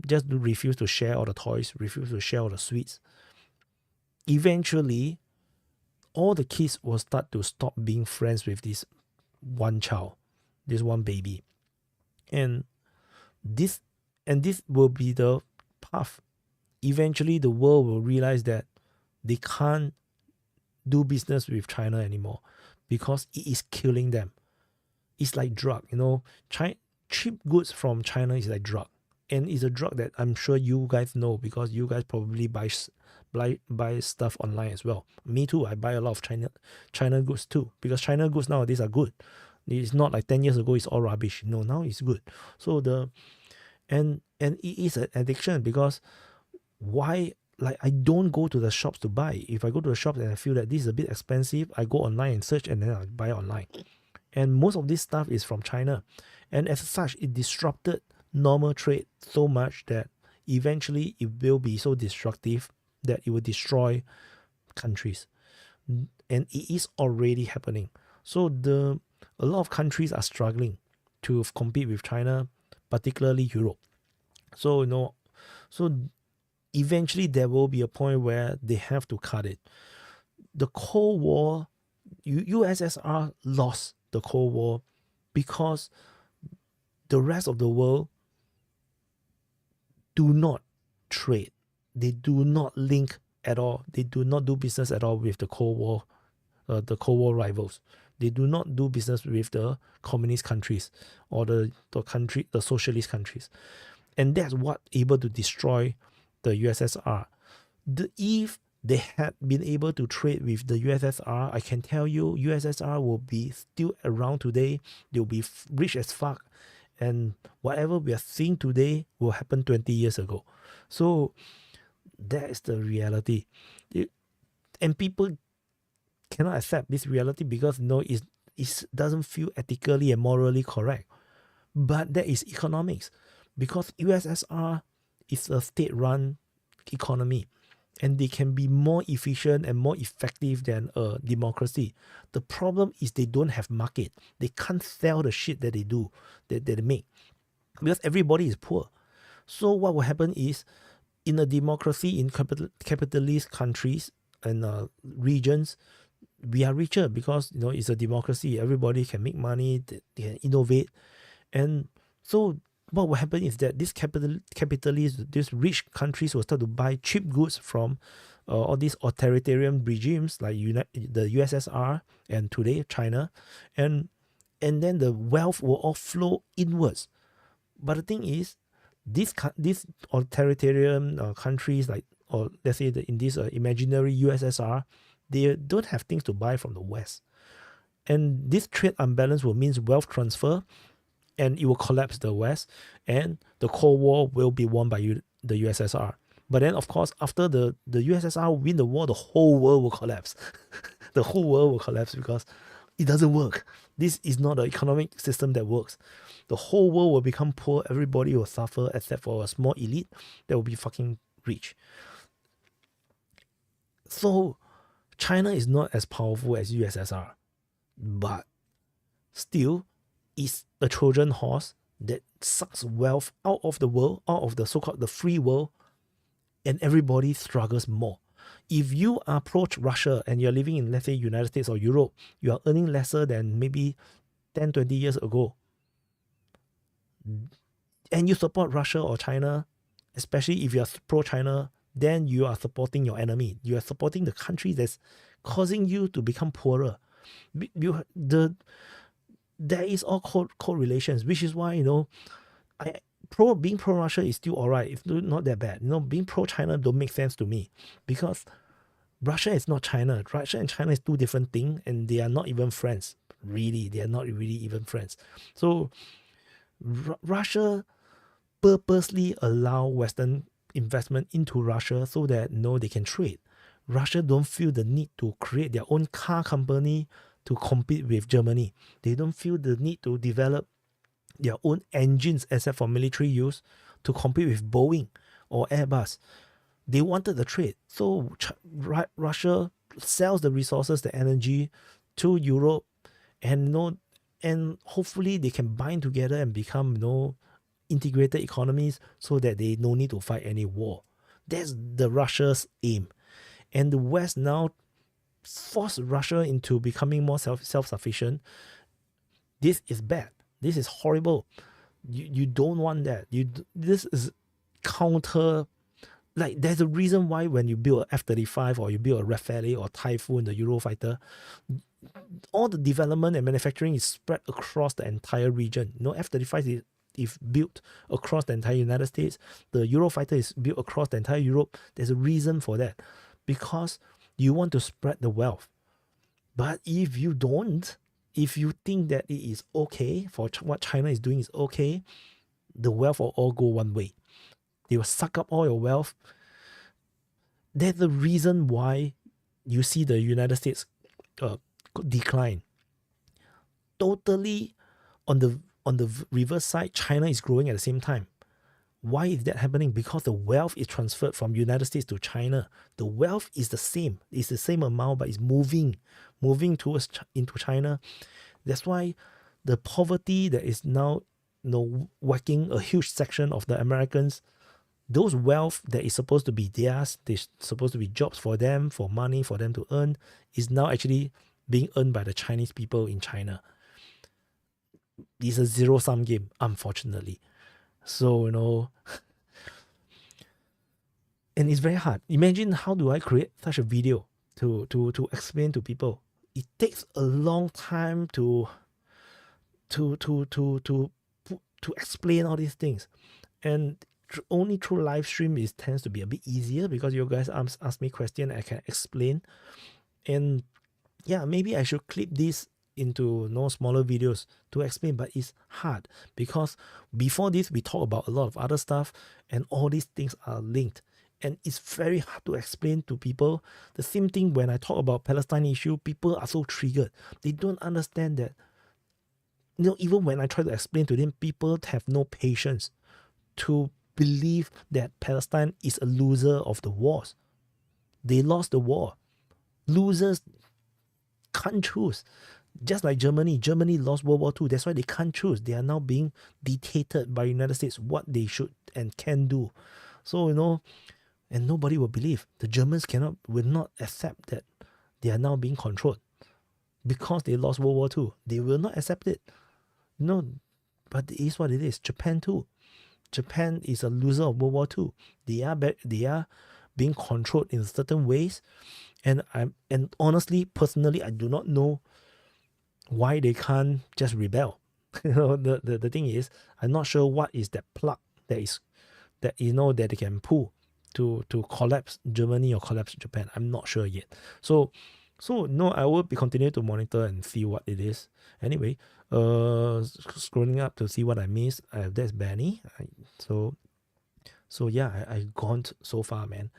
just refuse to share all the toys, refuse to share all the sweets. Eventually, all the kids will start to stop being friends with this one child, this one baby. And this will be the path. Eventually, the world will realize that they can't do business with China anymore because it is killing them. It's like drug, cheap goods from China is like drug. And it's a drug that I'm sure you guys know because you guys probably buy stuff online as well. Me too. I buy a lot of China goods too because China goods nowadays are good. It's not like 10 years ago it's all rubbish. No, now it's good. So and it is an addiction because why? Like I don't go to the shops to buy. If I go to the shops and I feel that this is a bit expensive, I go online and search and then I buy online. And most of this stuff is from China. And as such, it disrupted normal trade so much that eventually it will be so destructive that it will destroy countries. And it is already happening. So a lot of countries are struggling to compete with China, particularly Europe. So, so eventually there will be a point where they have to cut it. The Cold War, USSR lost the Cold War because the rest of the world do not trade. They do not link at all. They do not do business at all with the Cold War rivals. They do not do business with the communist countries or the socialist countries. And that's what able to destroy the USSR. If they had been able to trade with the USSR, I can tell you USSR will be still around today. They'll be rich as fuck. And whatever we are seeing today will happen 20 years ago. So that is the reality. And people cannot accept this reality because it doesn't feel ethically and morally correct. But that is economics. Because USSR is a state-run economy. And they can be more efficient and more effective than a democracy. The problem is they don't have market. They can't sell the shit that they do, that they make. Because everybody is poor. So what will happen is, in a democracy, in capitalist countries and regions, we are richer because it's a democracy. Everybody can make money, they can innovate. And so what will happen is that these capitalists, these rich countries will start to buy cheap goods from all these authoritarian regimes like the USSR and today China, and then the wealth will all flow inwards. But the thing is, these authoritarian countries, like, or let's say in this imaginary USSR, they don't have things to buy from the West, and this trade unbalance will mean wealth transfer. And it will collapse the West, and the Cold War will be won by the USSR. But then, of course, after the USSR win the war, the whole world will collapse. The whole world will collapse because it doesn't work. This is not an economic system that works. The whole world will become poor. Everybody will suffer except for a small elite that will be fucking rich. So China is not as powerful as USSR, but still, is a Trojan horse that sucks wealth out of the world, out of the so-called the free world, and everybody struggles more. If you approach Russia and you're living in, let's say, United States or Europe, you are earning lesser than maybe 10, 20 years ago, and you support Russia or China, especially if you are pro-China, then you are supporting your enemy. You are supporting the country that's causing you to become poorer. There is all correlations, which is why, being pro-Russia is still alright. It's not that bad. Being pro-China don't make sense to me, because Russia is not China. Russia and China is two different things, and they are not even friends. Really, they are not really even friends. So Russia purposely allow Western investment into Russia so that they can trade. Russia don't feel the need to create their own car company to compete with Germany. They don't feel the need to develop their own engines except for military use to compete with Boeing or Airbus. They wanted the trade. So Russia sells the resources, the energy to Europe, and hopefully they can bind together and become integrated economies so that they no need to fight any war. That's the Russia's aim. And the West now force Russia into becoming more self-sufficient. This is bad. This is horrible. You don't want that. This is counter. Like, there's a reason why when you build a F-35 or you build a Rafale or Typhoon, the Eurofighter, all the development and manufacturing is spread across the entire region. F-35 is built across the entire United States. The Eurofighter is built across the entire Europe. There's a reason for that, because you want to spread the wealth. But if you don't, if you think that it is okay for what China is doing is okay, the wealth will all go one way. They will suck up all your wealth. That's the reason why you see the United States decline. Totally on the reverse side, China is growing at the same time. Why is that happening? Because the wealth is transferred from United States to China. The wealth is the same. It's the same amount, but it's moving towards into China. That's why the poverty that is now whacking a huge section of the Americans, those wealth that is supposed to be theirs, there's supposed to be jobs for them, for money for them to earn, is now actually being earned by the Chinese people in China. It's a zero-sum game, unfortunately. So, and it's very hard. Imagine, how do I create such a video to explain to people? It takes a long time to explain all these things. And only through live stream it tends to be a bit easier, because you guys ask me questions, I can explain. And yeah, maybe I should clip this into smaller videos to explain, but it's hard, because before this we talk about a lot of other stuff, and all these things are linked, and it's very hard to explain to people. The same thing when I talk about Palestine issue, people are so triggered. They don't understand that, even when I try to explain to them, people have no patience to believe that Palestine is a loser of the wars. They lost the war. Losers can't choose. Just like Germany lost World War II. That's why they can't choose. They are now being dictated by United States what they should and can do. So, and nobody will believe. The Germans will not accept that they are now being controlled because they lost World War II. They will not accept it. But it is what it is. Japan too. Japan is a loser of World War II. They are being controlled in certain ways. And honestly, personally, I do not know why they can't just rebel. The thing is, I'm not sure what is that plug that they can pull to collapse Germany or collapse Japan. I'm not sure yet. So no, I will be continue to monitor and see what it is. Anyway, scrolling up to see what I missed. That's Benny. So yeah, I gone so far, man.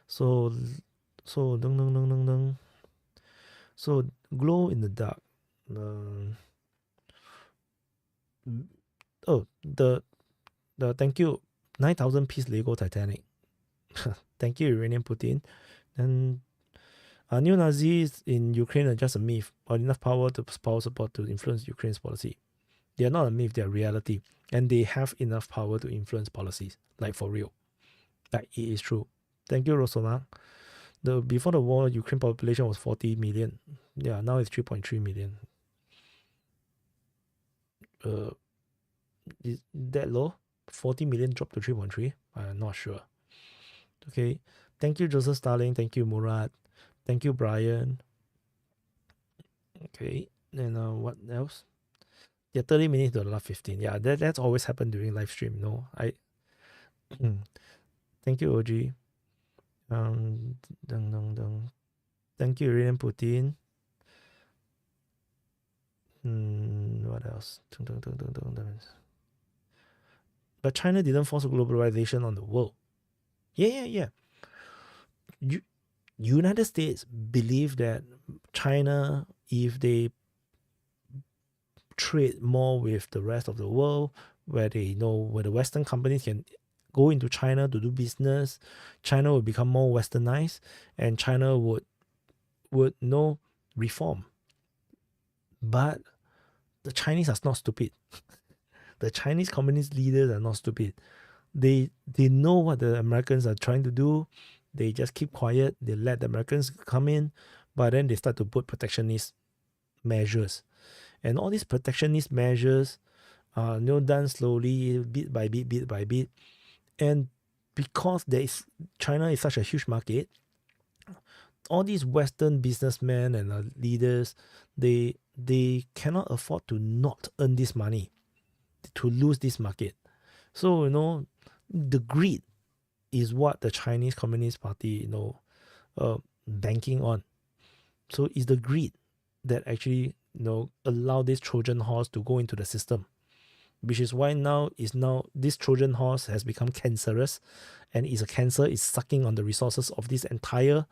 So glow in the dark. The thank you 9,000 piece Lego Titanic. Thank you, Iranian Putin. And neo-Nazis in Ukraine are just a myth, or enough power support to influence Ukraine's policy. They are not a myth, they are reality. And they have enough power to influence policies, like for real. Like, it is true. Thank you, Rosona. Before the war, Ukraine population was 40 million. Yeah, now it's 3.3 million. Is that low? 40 million dropped to 3.3. I'm not sure. Okay. Thank you, Joseph Starling. Thank you, Murad. Thank you, Brian. Okay. And what else? Yeah, 30 minutes to the last 15. Yeah, that's always happened during live stream. No, thank you, OG. Thank you, Irian Putin. What else? But China didn't force globalization on the world. Yeah. United States believe that China, if they trade more with the rest of the world, where they know where the Western companies can go into China to do business, China will become more westernized, and China would reform. But the Chinese are not stupid. The Chinese communist leaders are not stupid. They know what the Americans are trying to do. They just keep quiet. They let the Americans come in, but then they start to put protectionist measures. And all these protectionist measures are done slowly, bit by bit. And because China is such a huge market, all these Western businessmen and leaders, they cannot afford to not earn this money, to lose this market. So, the greed is what the Chinese Communist Party, banking on. So it's the greed that actually, allow this Trojan horse to go into the system, which is why now this Trojan horse has become cancerous, and is a cancer, is sucking on the resources of this entire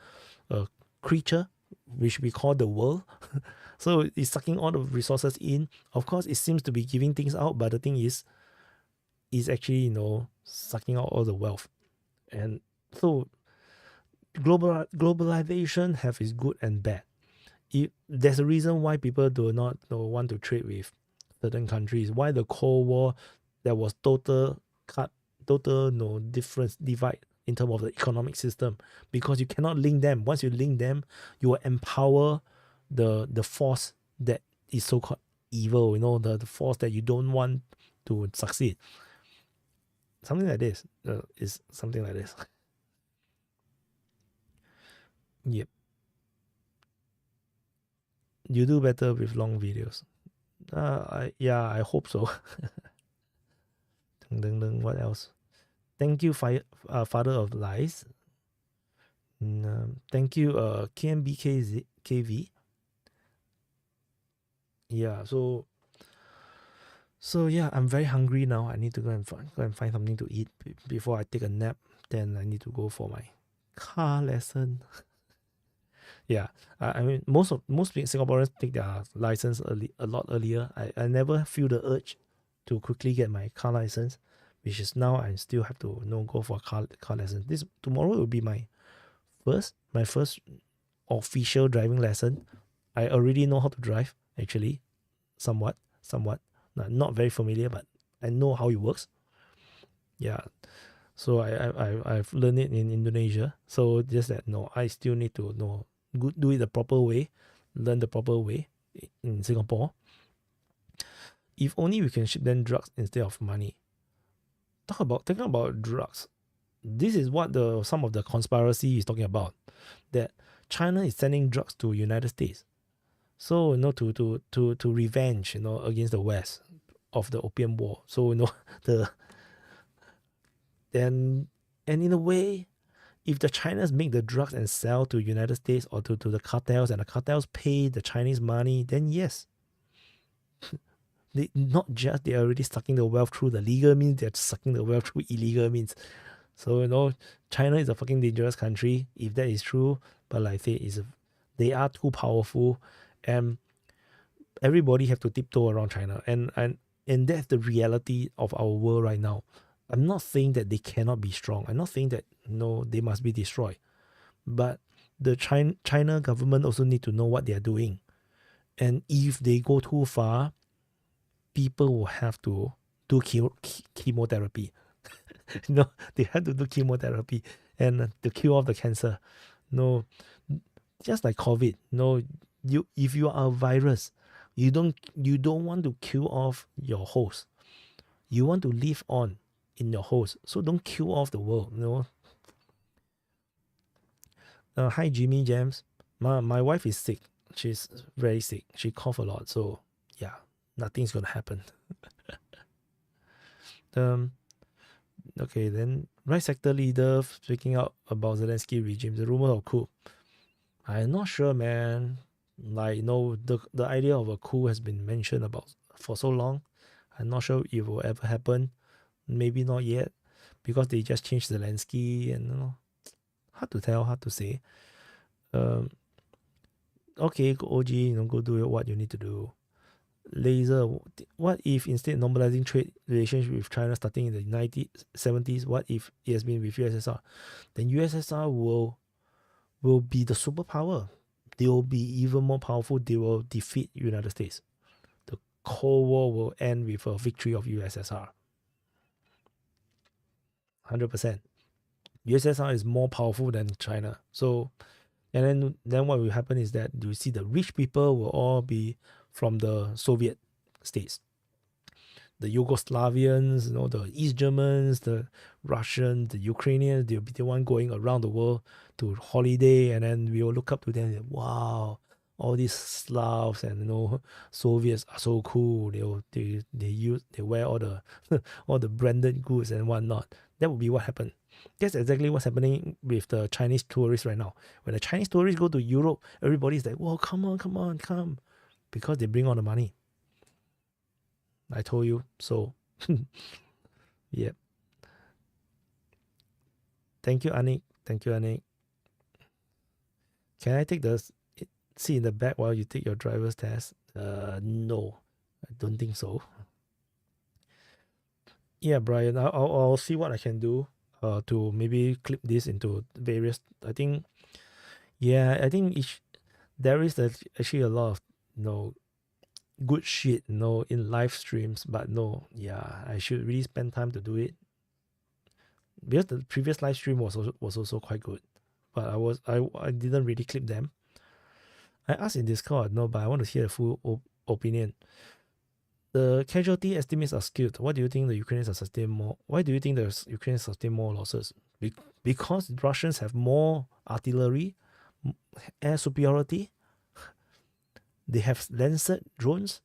creature, which we call the world. So it's sucking all the resources in. Of course, it seems to be giving things out, but the thing is actually, sucking out all the wealth. And so globalization have its good and bad. There's a reason why people do not want to trade with certain countries. Why the Cold War, there was total difference, divide in terms of the economic system, because you cannot link them. Once you link them, you will empower the force that is so-called evil, the force that you don't want to succeed. Something like this is something like this. Yep. You do better with long videos. I hope so. What else? Thank you, Father of Lies. Thank you, KMBKV. Yeah, so yeah, I'm very hungry now. I need to go and find something to eat before I take a nap. Then I need to go for my car lesson. Yeah, I mean, most Singaporeans take their license a lot earlier. I never feel the urge to quickly get my car license, which is now I still have to go for a car lesson. Tomorrow will be my first official driving lesson. I already know how to drive, actually, somewhat. Not very familiar, but I know how it works. Yeah. So I've learned it in Indonesia. So just that I still need to do it the proper way, learn the proper way in Singapore. If only we can ship them drugs instead of money. Talking about drugs. This is what some of the conspiracy is talking about. That China is sending drugs to United States. So to revenge against the West of the Opium War. So and in a way, if the Chinese make the drugs and sell to United States or to the cartels, and the cartels pay the Chinese money, then yes. They are already sucking the wealth through the legal means, they're sucking the wealth through illegal means. So China is a fucking dangerous country if that is true. But like I say, they are too powerful, and everybody have to tiptoe around China. And that's the reality of our world right now. I'm not saying that they cannot be strong. I'm not saying that they must be destroyed. But the China government also need to know what they are doing. And if they go too far, people will have to do chemotherapy. They have to do chemotherapy and to kill off the cancer. Just like COVID. If you are a virus, you don't want to kill off your host. You want to live on. in your host. So don't kill off the world, Hi, Jimmy James. My wife is sick. She's very sick. She cough a lot. So, yeah, nothing's going to happen. Okay, then right sector leader speaking out about Zelensky regime, the rumor of coup. I'm not sure, man. Like, the idea of a coup has been mentioned about for so long. I'm not sure it will ever happen. Maybe not yet, because they just changed Zelensky and hard to tell, hard to say. Okay, OG, go do what you need to do. Laser, what if instead normalizing trade relationship with China starting in the 1970s, what if it has been with USSR? Then USSR will be the superpower. They will be even more powerful. They will defeat United States. The Cold War will end with a victory of USSR. 100%. USSR is more powerful than China. So, and then what will happen is that you see the rich people will all be from the Soviet states. The Yugoslavians, the East Germans, the Russians, the Ukrainians, they'll be the one going around the world to holiday, and then we will look up to them and say, wow, all these Slavs and Soviets are so cool. They wear all the all the branded goods and whatnot. That would be what happened. That's exactly what's happening with the Chinese tourists right now. When the Chinese tourists go to Europe, everybody's like, whoa, come on, come. Because they bring all the money. I told you so. Yep. Thank you, Anik. Can I take the seat in the back while you take your driver's test? No, I don't think so. Yeah, Brian, I'll see what I can do to maybe clip this into various. I think there is actually a lot of good shit in live streams, but I should really spend time to do it, because the previous live stream was also quite good, but I didn't really clip them. I asked in Discord, but I want to hear a full opinion. The casualty estimates are skewed. What do you think the Ukrainians are sustain more? Why do you think the Ukrainians sustain more losses? Because the Russians have more artillery, air superiority. They have Lancet drones.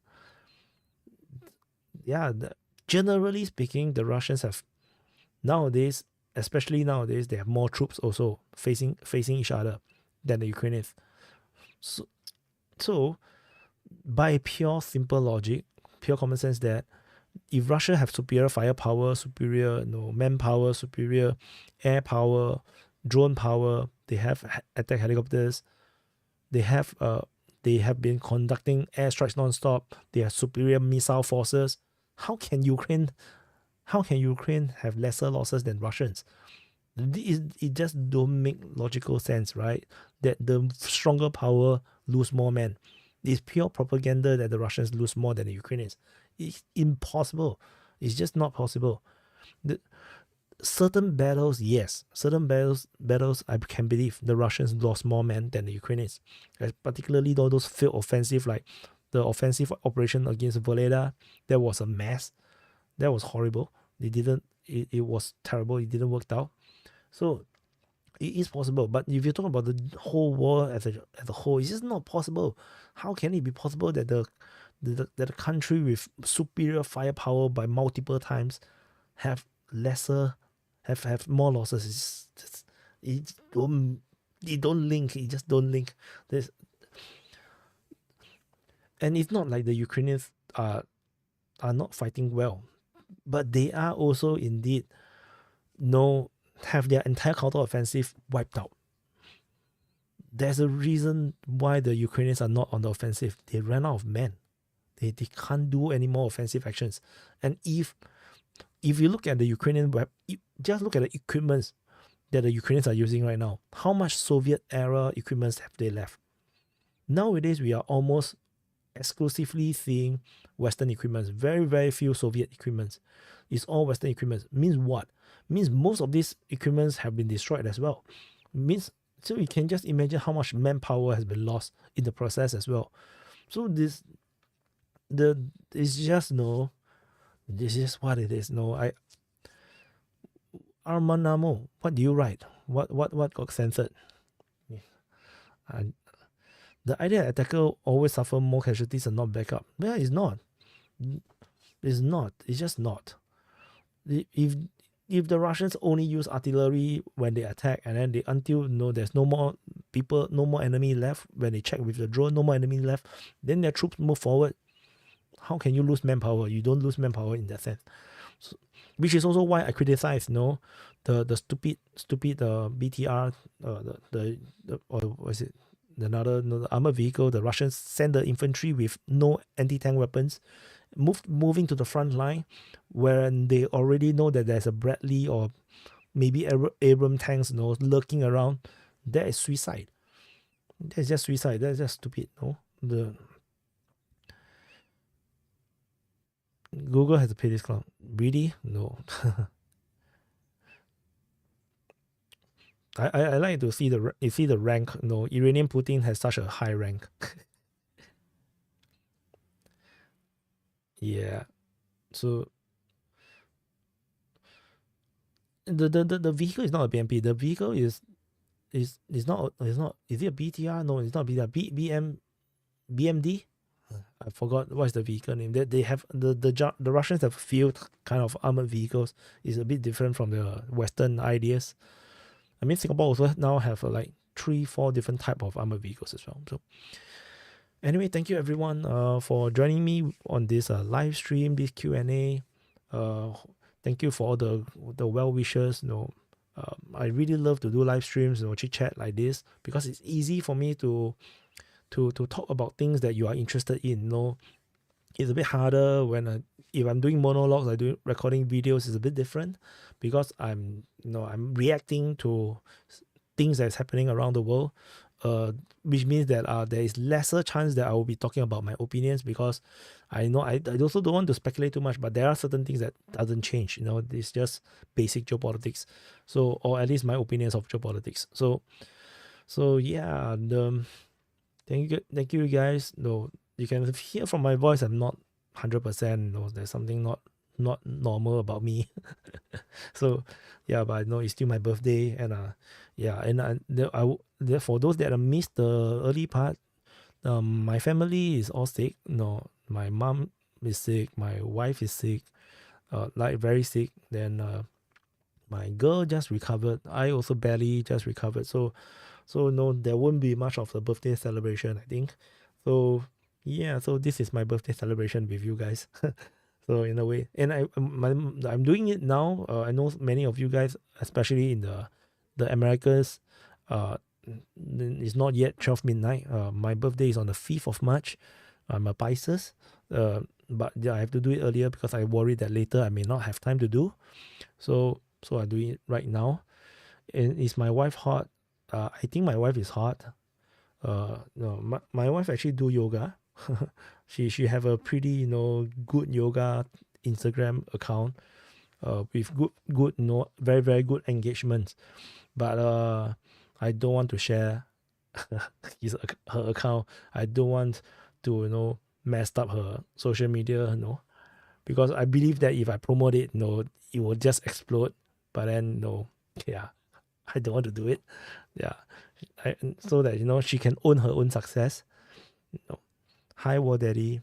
Yeah, generally speaking, the Russians have especially nowadays, they have more troops also facing each other than the Ukrainians. So by pure simple logic, pure common sense, that if Russia have superior firepower, superior manpower, superior air power, drone power, they have attack helicopters, they have been conducting airstrikes non-stop, they have superior missile forces. How can Ukraine have lesser losses than Russians? It just don't make logical sense, right? That the stronger power lose more men. It's pure propaganda that the Russians lose more than the Ukrainians. It's impossible. It's just not possible. Certain battles, yes. Certain battles, I can believe the Russians lost more men than the Ukrainians. Particularly those field offensive, like the offensive operation against Voleda, that was a mess. That was horrible. It was terrible. It didn't work out. So it is possible. But if you talk about the whole war as a whole, it's just not possible. How can it be possible that the country with superior firepower by multiple times have more losses? It don't link. It just don't link. And it's not like the Ukrainians are not fighting well, but they are also indeed have their entire counter-offensive wiped out. There's a reason why the Ukrainians are not on the offensive. They ran out of men. They can't do any more offensive actions. And if you look at the Ukrainian just look at the equipments that the Ukrainians are using right now. How much Soviet era equipments have they left? Nowadays, we are almost exclusively seeing Western equipments. Very, very few Soviet equipments. It's all Western equipments. Means what? Means most of these equipments have been destroyed as well. So you can just imagine how much manpower has been lost in the process as well. So this is just what it is. Armanamo, what do you write? What got censored? And the idea that attacker always suffer more casualties and not backup. Yeah, it's not. It's not. It's just not. If the Russians only use artillery when they attack, and then until there's no more people, no more enemy left, when they check with the drone, no more enemy left, then their troops move forward. How can you lose manpower? You don't lose manpower in that sense. So, which is also why I criticize, the stupid BTR, the or was it the armored vehicle? The Russians send the infantry with no anti-tank weapons, moving to the front line, when they already know that there's a Bradley or maybe Abrams tanks, lurking around. That is suicide. That's just suicide. That's just stupid. The Google has to pay this clown. Really? No. I like to see the rank. Iranian Putin has such a high rank. Yeah. So the vehicle is not a BMP. The vehicle is not. Is it a BTR? No, it's not BTR. BMD. I forgot what's the vehicle name. They have the Russians have field kind of armored vehicles. It's a bit different from the Western ideas. I mean, Singapore also now have like 3-4 different type of armored vehicles as well. So anyway, thank you everyone for joining me on this live stream, this Q&A. Thank you for all the well wishes. I really love to do live streams, chit chat like this, because it's easy for me to talk about things that you are interested in. It's a bit harder when if I'm doing monologues, I do recording videos. It's a bit different because I'm reacting to things that's happening around the world, which means that there is lesser chance that I will be talking about my opinions, because I know I also don't want to speculate too much, but there are certain things that doesn't change. It's just basic geopolitics. So, or at least my opinions of geopolitics. So yeah, thank you guys. You can hear from my voice I'm not 100%. There's something not normal about me. So yeah, but I know it's still my birthday, and for those that missed the early part, my family is all sick. My mom is sick, my wife is sick, like very sick. Then my girl just recovered. I also barely just recovered. So no, there won't be much of the birthday celebration, I think. So yeah, so this is my birthday celebration with you guys. So in a way, and I'm doing it now. I know many of you guys, especially in the Americas, it's not yet 12 midnight. My birthday is on the 5th of March. I'm a Pisces, but yeah, I have to do it earlier because I worry that later I may not have time to do. So I'm doing it right now. And is my wife hot? I think my wife is hot. No, my wife actually do yoga. she have a pretty good yoga Instagram account with good very very good engagements, but I don't want to share her account. I don't want to mess up her social media, because I believe that if I promote it, it will just explode. But then yeah, I don't want to do it. Yeah, so that she can own her own success. Hi, War Daddy.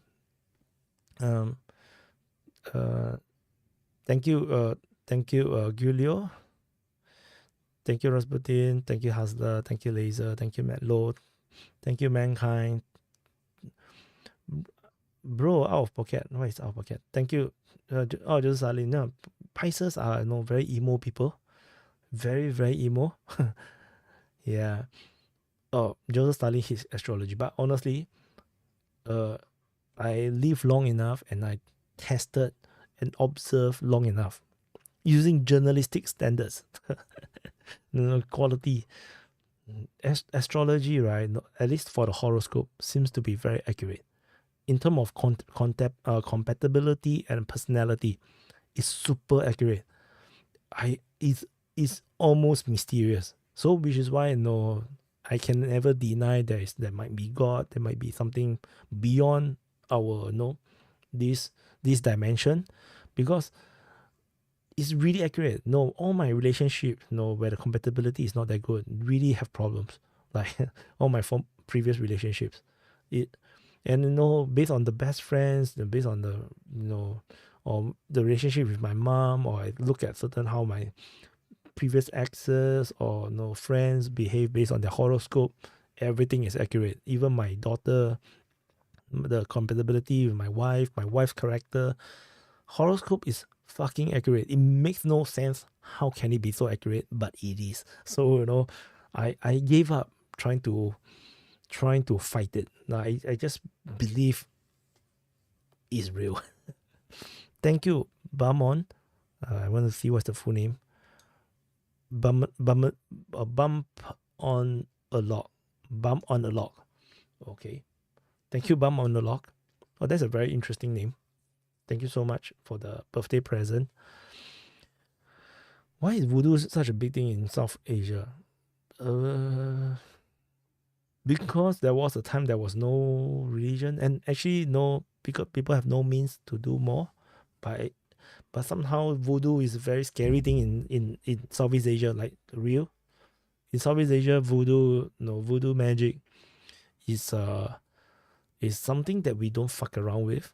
Thank you, Giulio. Thank you, Rasputin. Thank you, Hasler. Thank you, Laser. Thank you, Matt Lowe. Thank you, Mankind. Bro, out of pocket. Why is out of pocket? Thank you. Joseph Salin. No, Pisces are very emo people. Very, very emo. Yeah. Oh, Joseph Stalin his astrology. But honestly, I live long enough and I tested and observed long enough using journalistic standards. Quality. Astrology, right? At least for the horoscope, seems to be very accurate. In terms of compatibility and personality, it's super accurate. It's almost mysterious. So which is why I can never deny there might be God, there might be something beyond our this dimension, because it's really accurate. No, all my relationships, where the compatibility is not that good, really have problems. Like all my previous relationships, and based on the best friends, based on the or the relationship with my mom, or I look at certain how my previous exes or friends behave based on their horoscope, everything is accurate. Even my daughter, the compatibility with my wife's character, horoscope is fucking accurate. It makes no sense. How can it be so accurate? But it is. So I gave up trying to fight it. Now I just believe it's real. Thank you, Bump. I want to see what's the full name. Bump on a log. Bump on a log. Okay. Thank you, Bump on a log. Oh, that's a very interesting name. Thank you so much for the birthday present. Why is voodoo such a big thing in South Asia? Because there was a time there was no religion, and actually because people have no means to do more. But somehow voodoo is a very scary thing in Southeast Asia, like real. In Southeast Asia, voodoo magic is something that we don't fuck around with.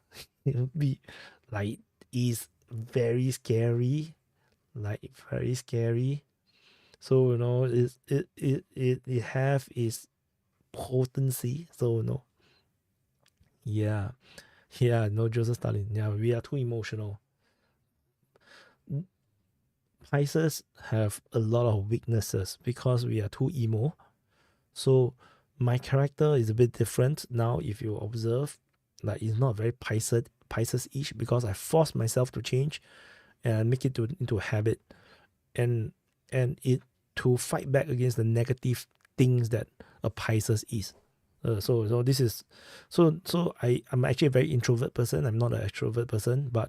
Is very scary, very scary. So it have its potency. So Joseph Stalin. Yeah, we are too emotional. Pisces have a lot of weaknesses because we are too emo. So my character is a bit different now. If you observe, it's not very Pisces-ish, because I force myself to change and make it into a habit, and it to fight back against the negative things that a Pisces is. So this is I'm actually a very introvert person. I'm not an extrovert person, but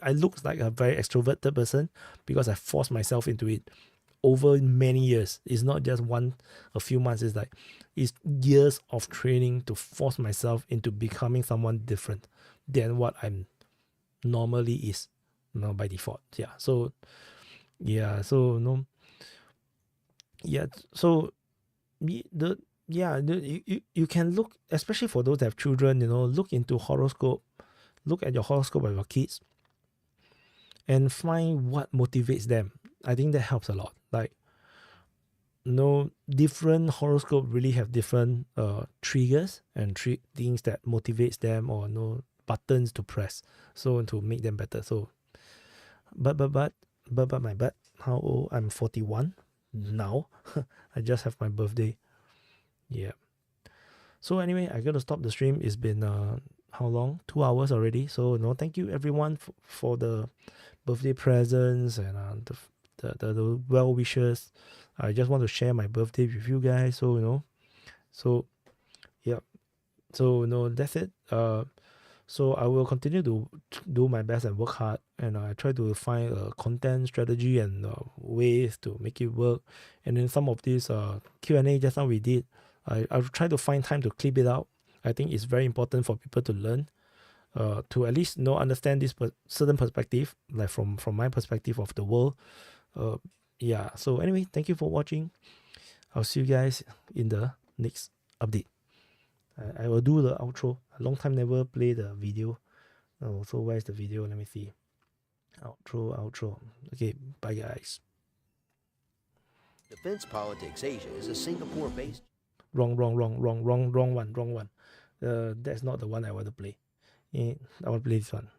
I look like a very extroverted person because I forced myself into it over many years. It's not just a few months. It's years of training to force myself into becoming someone different than what I'm normally is, by default. Yeah. So you can look, especially for those that have children, look into horoscope, look at your horoscope of your kids, and find what motivates them. I think that helps a lot. Different horoscope really have different triggers and things that motivates them, or buttons to press, so to make them better. So, but how old? I'm 41 now. I just have my birthday. Yeah. So anyway, I gotta stop the stream. It's been how long? 2 hours already. So thank you everyone for the birthday presents and the well wishes. I just want to share my birthday with you guys. So yeah. So that's it. So I will continue to do my best and work hard, and I try to find a content strategy and ways to make it work. And then some of these Q&A just now we did, I'll try to find time to clip it out. I think it's very important for people to learn, to at least understand this certain perspective, like from my perspective of the world. Yeah. So anyway, thank you for watching. I'll see you guys in the next update. I will do the outro. A long time never play the video. Oh, so where's the video? Let me see. Outro. Okay, bye guys. Defense Politics Asia is a Singapore-based. Wrong one. That's not the one I want to play. I want to play this one.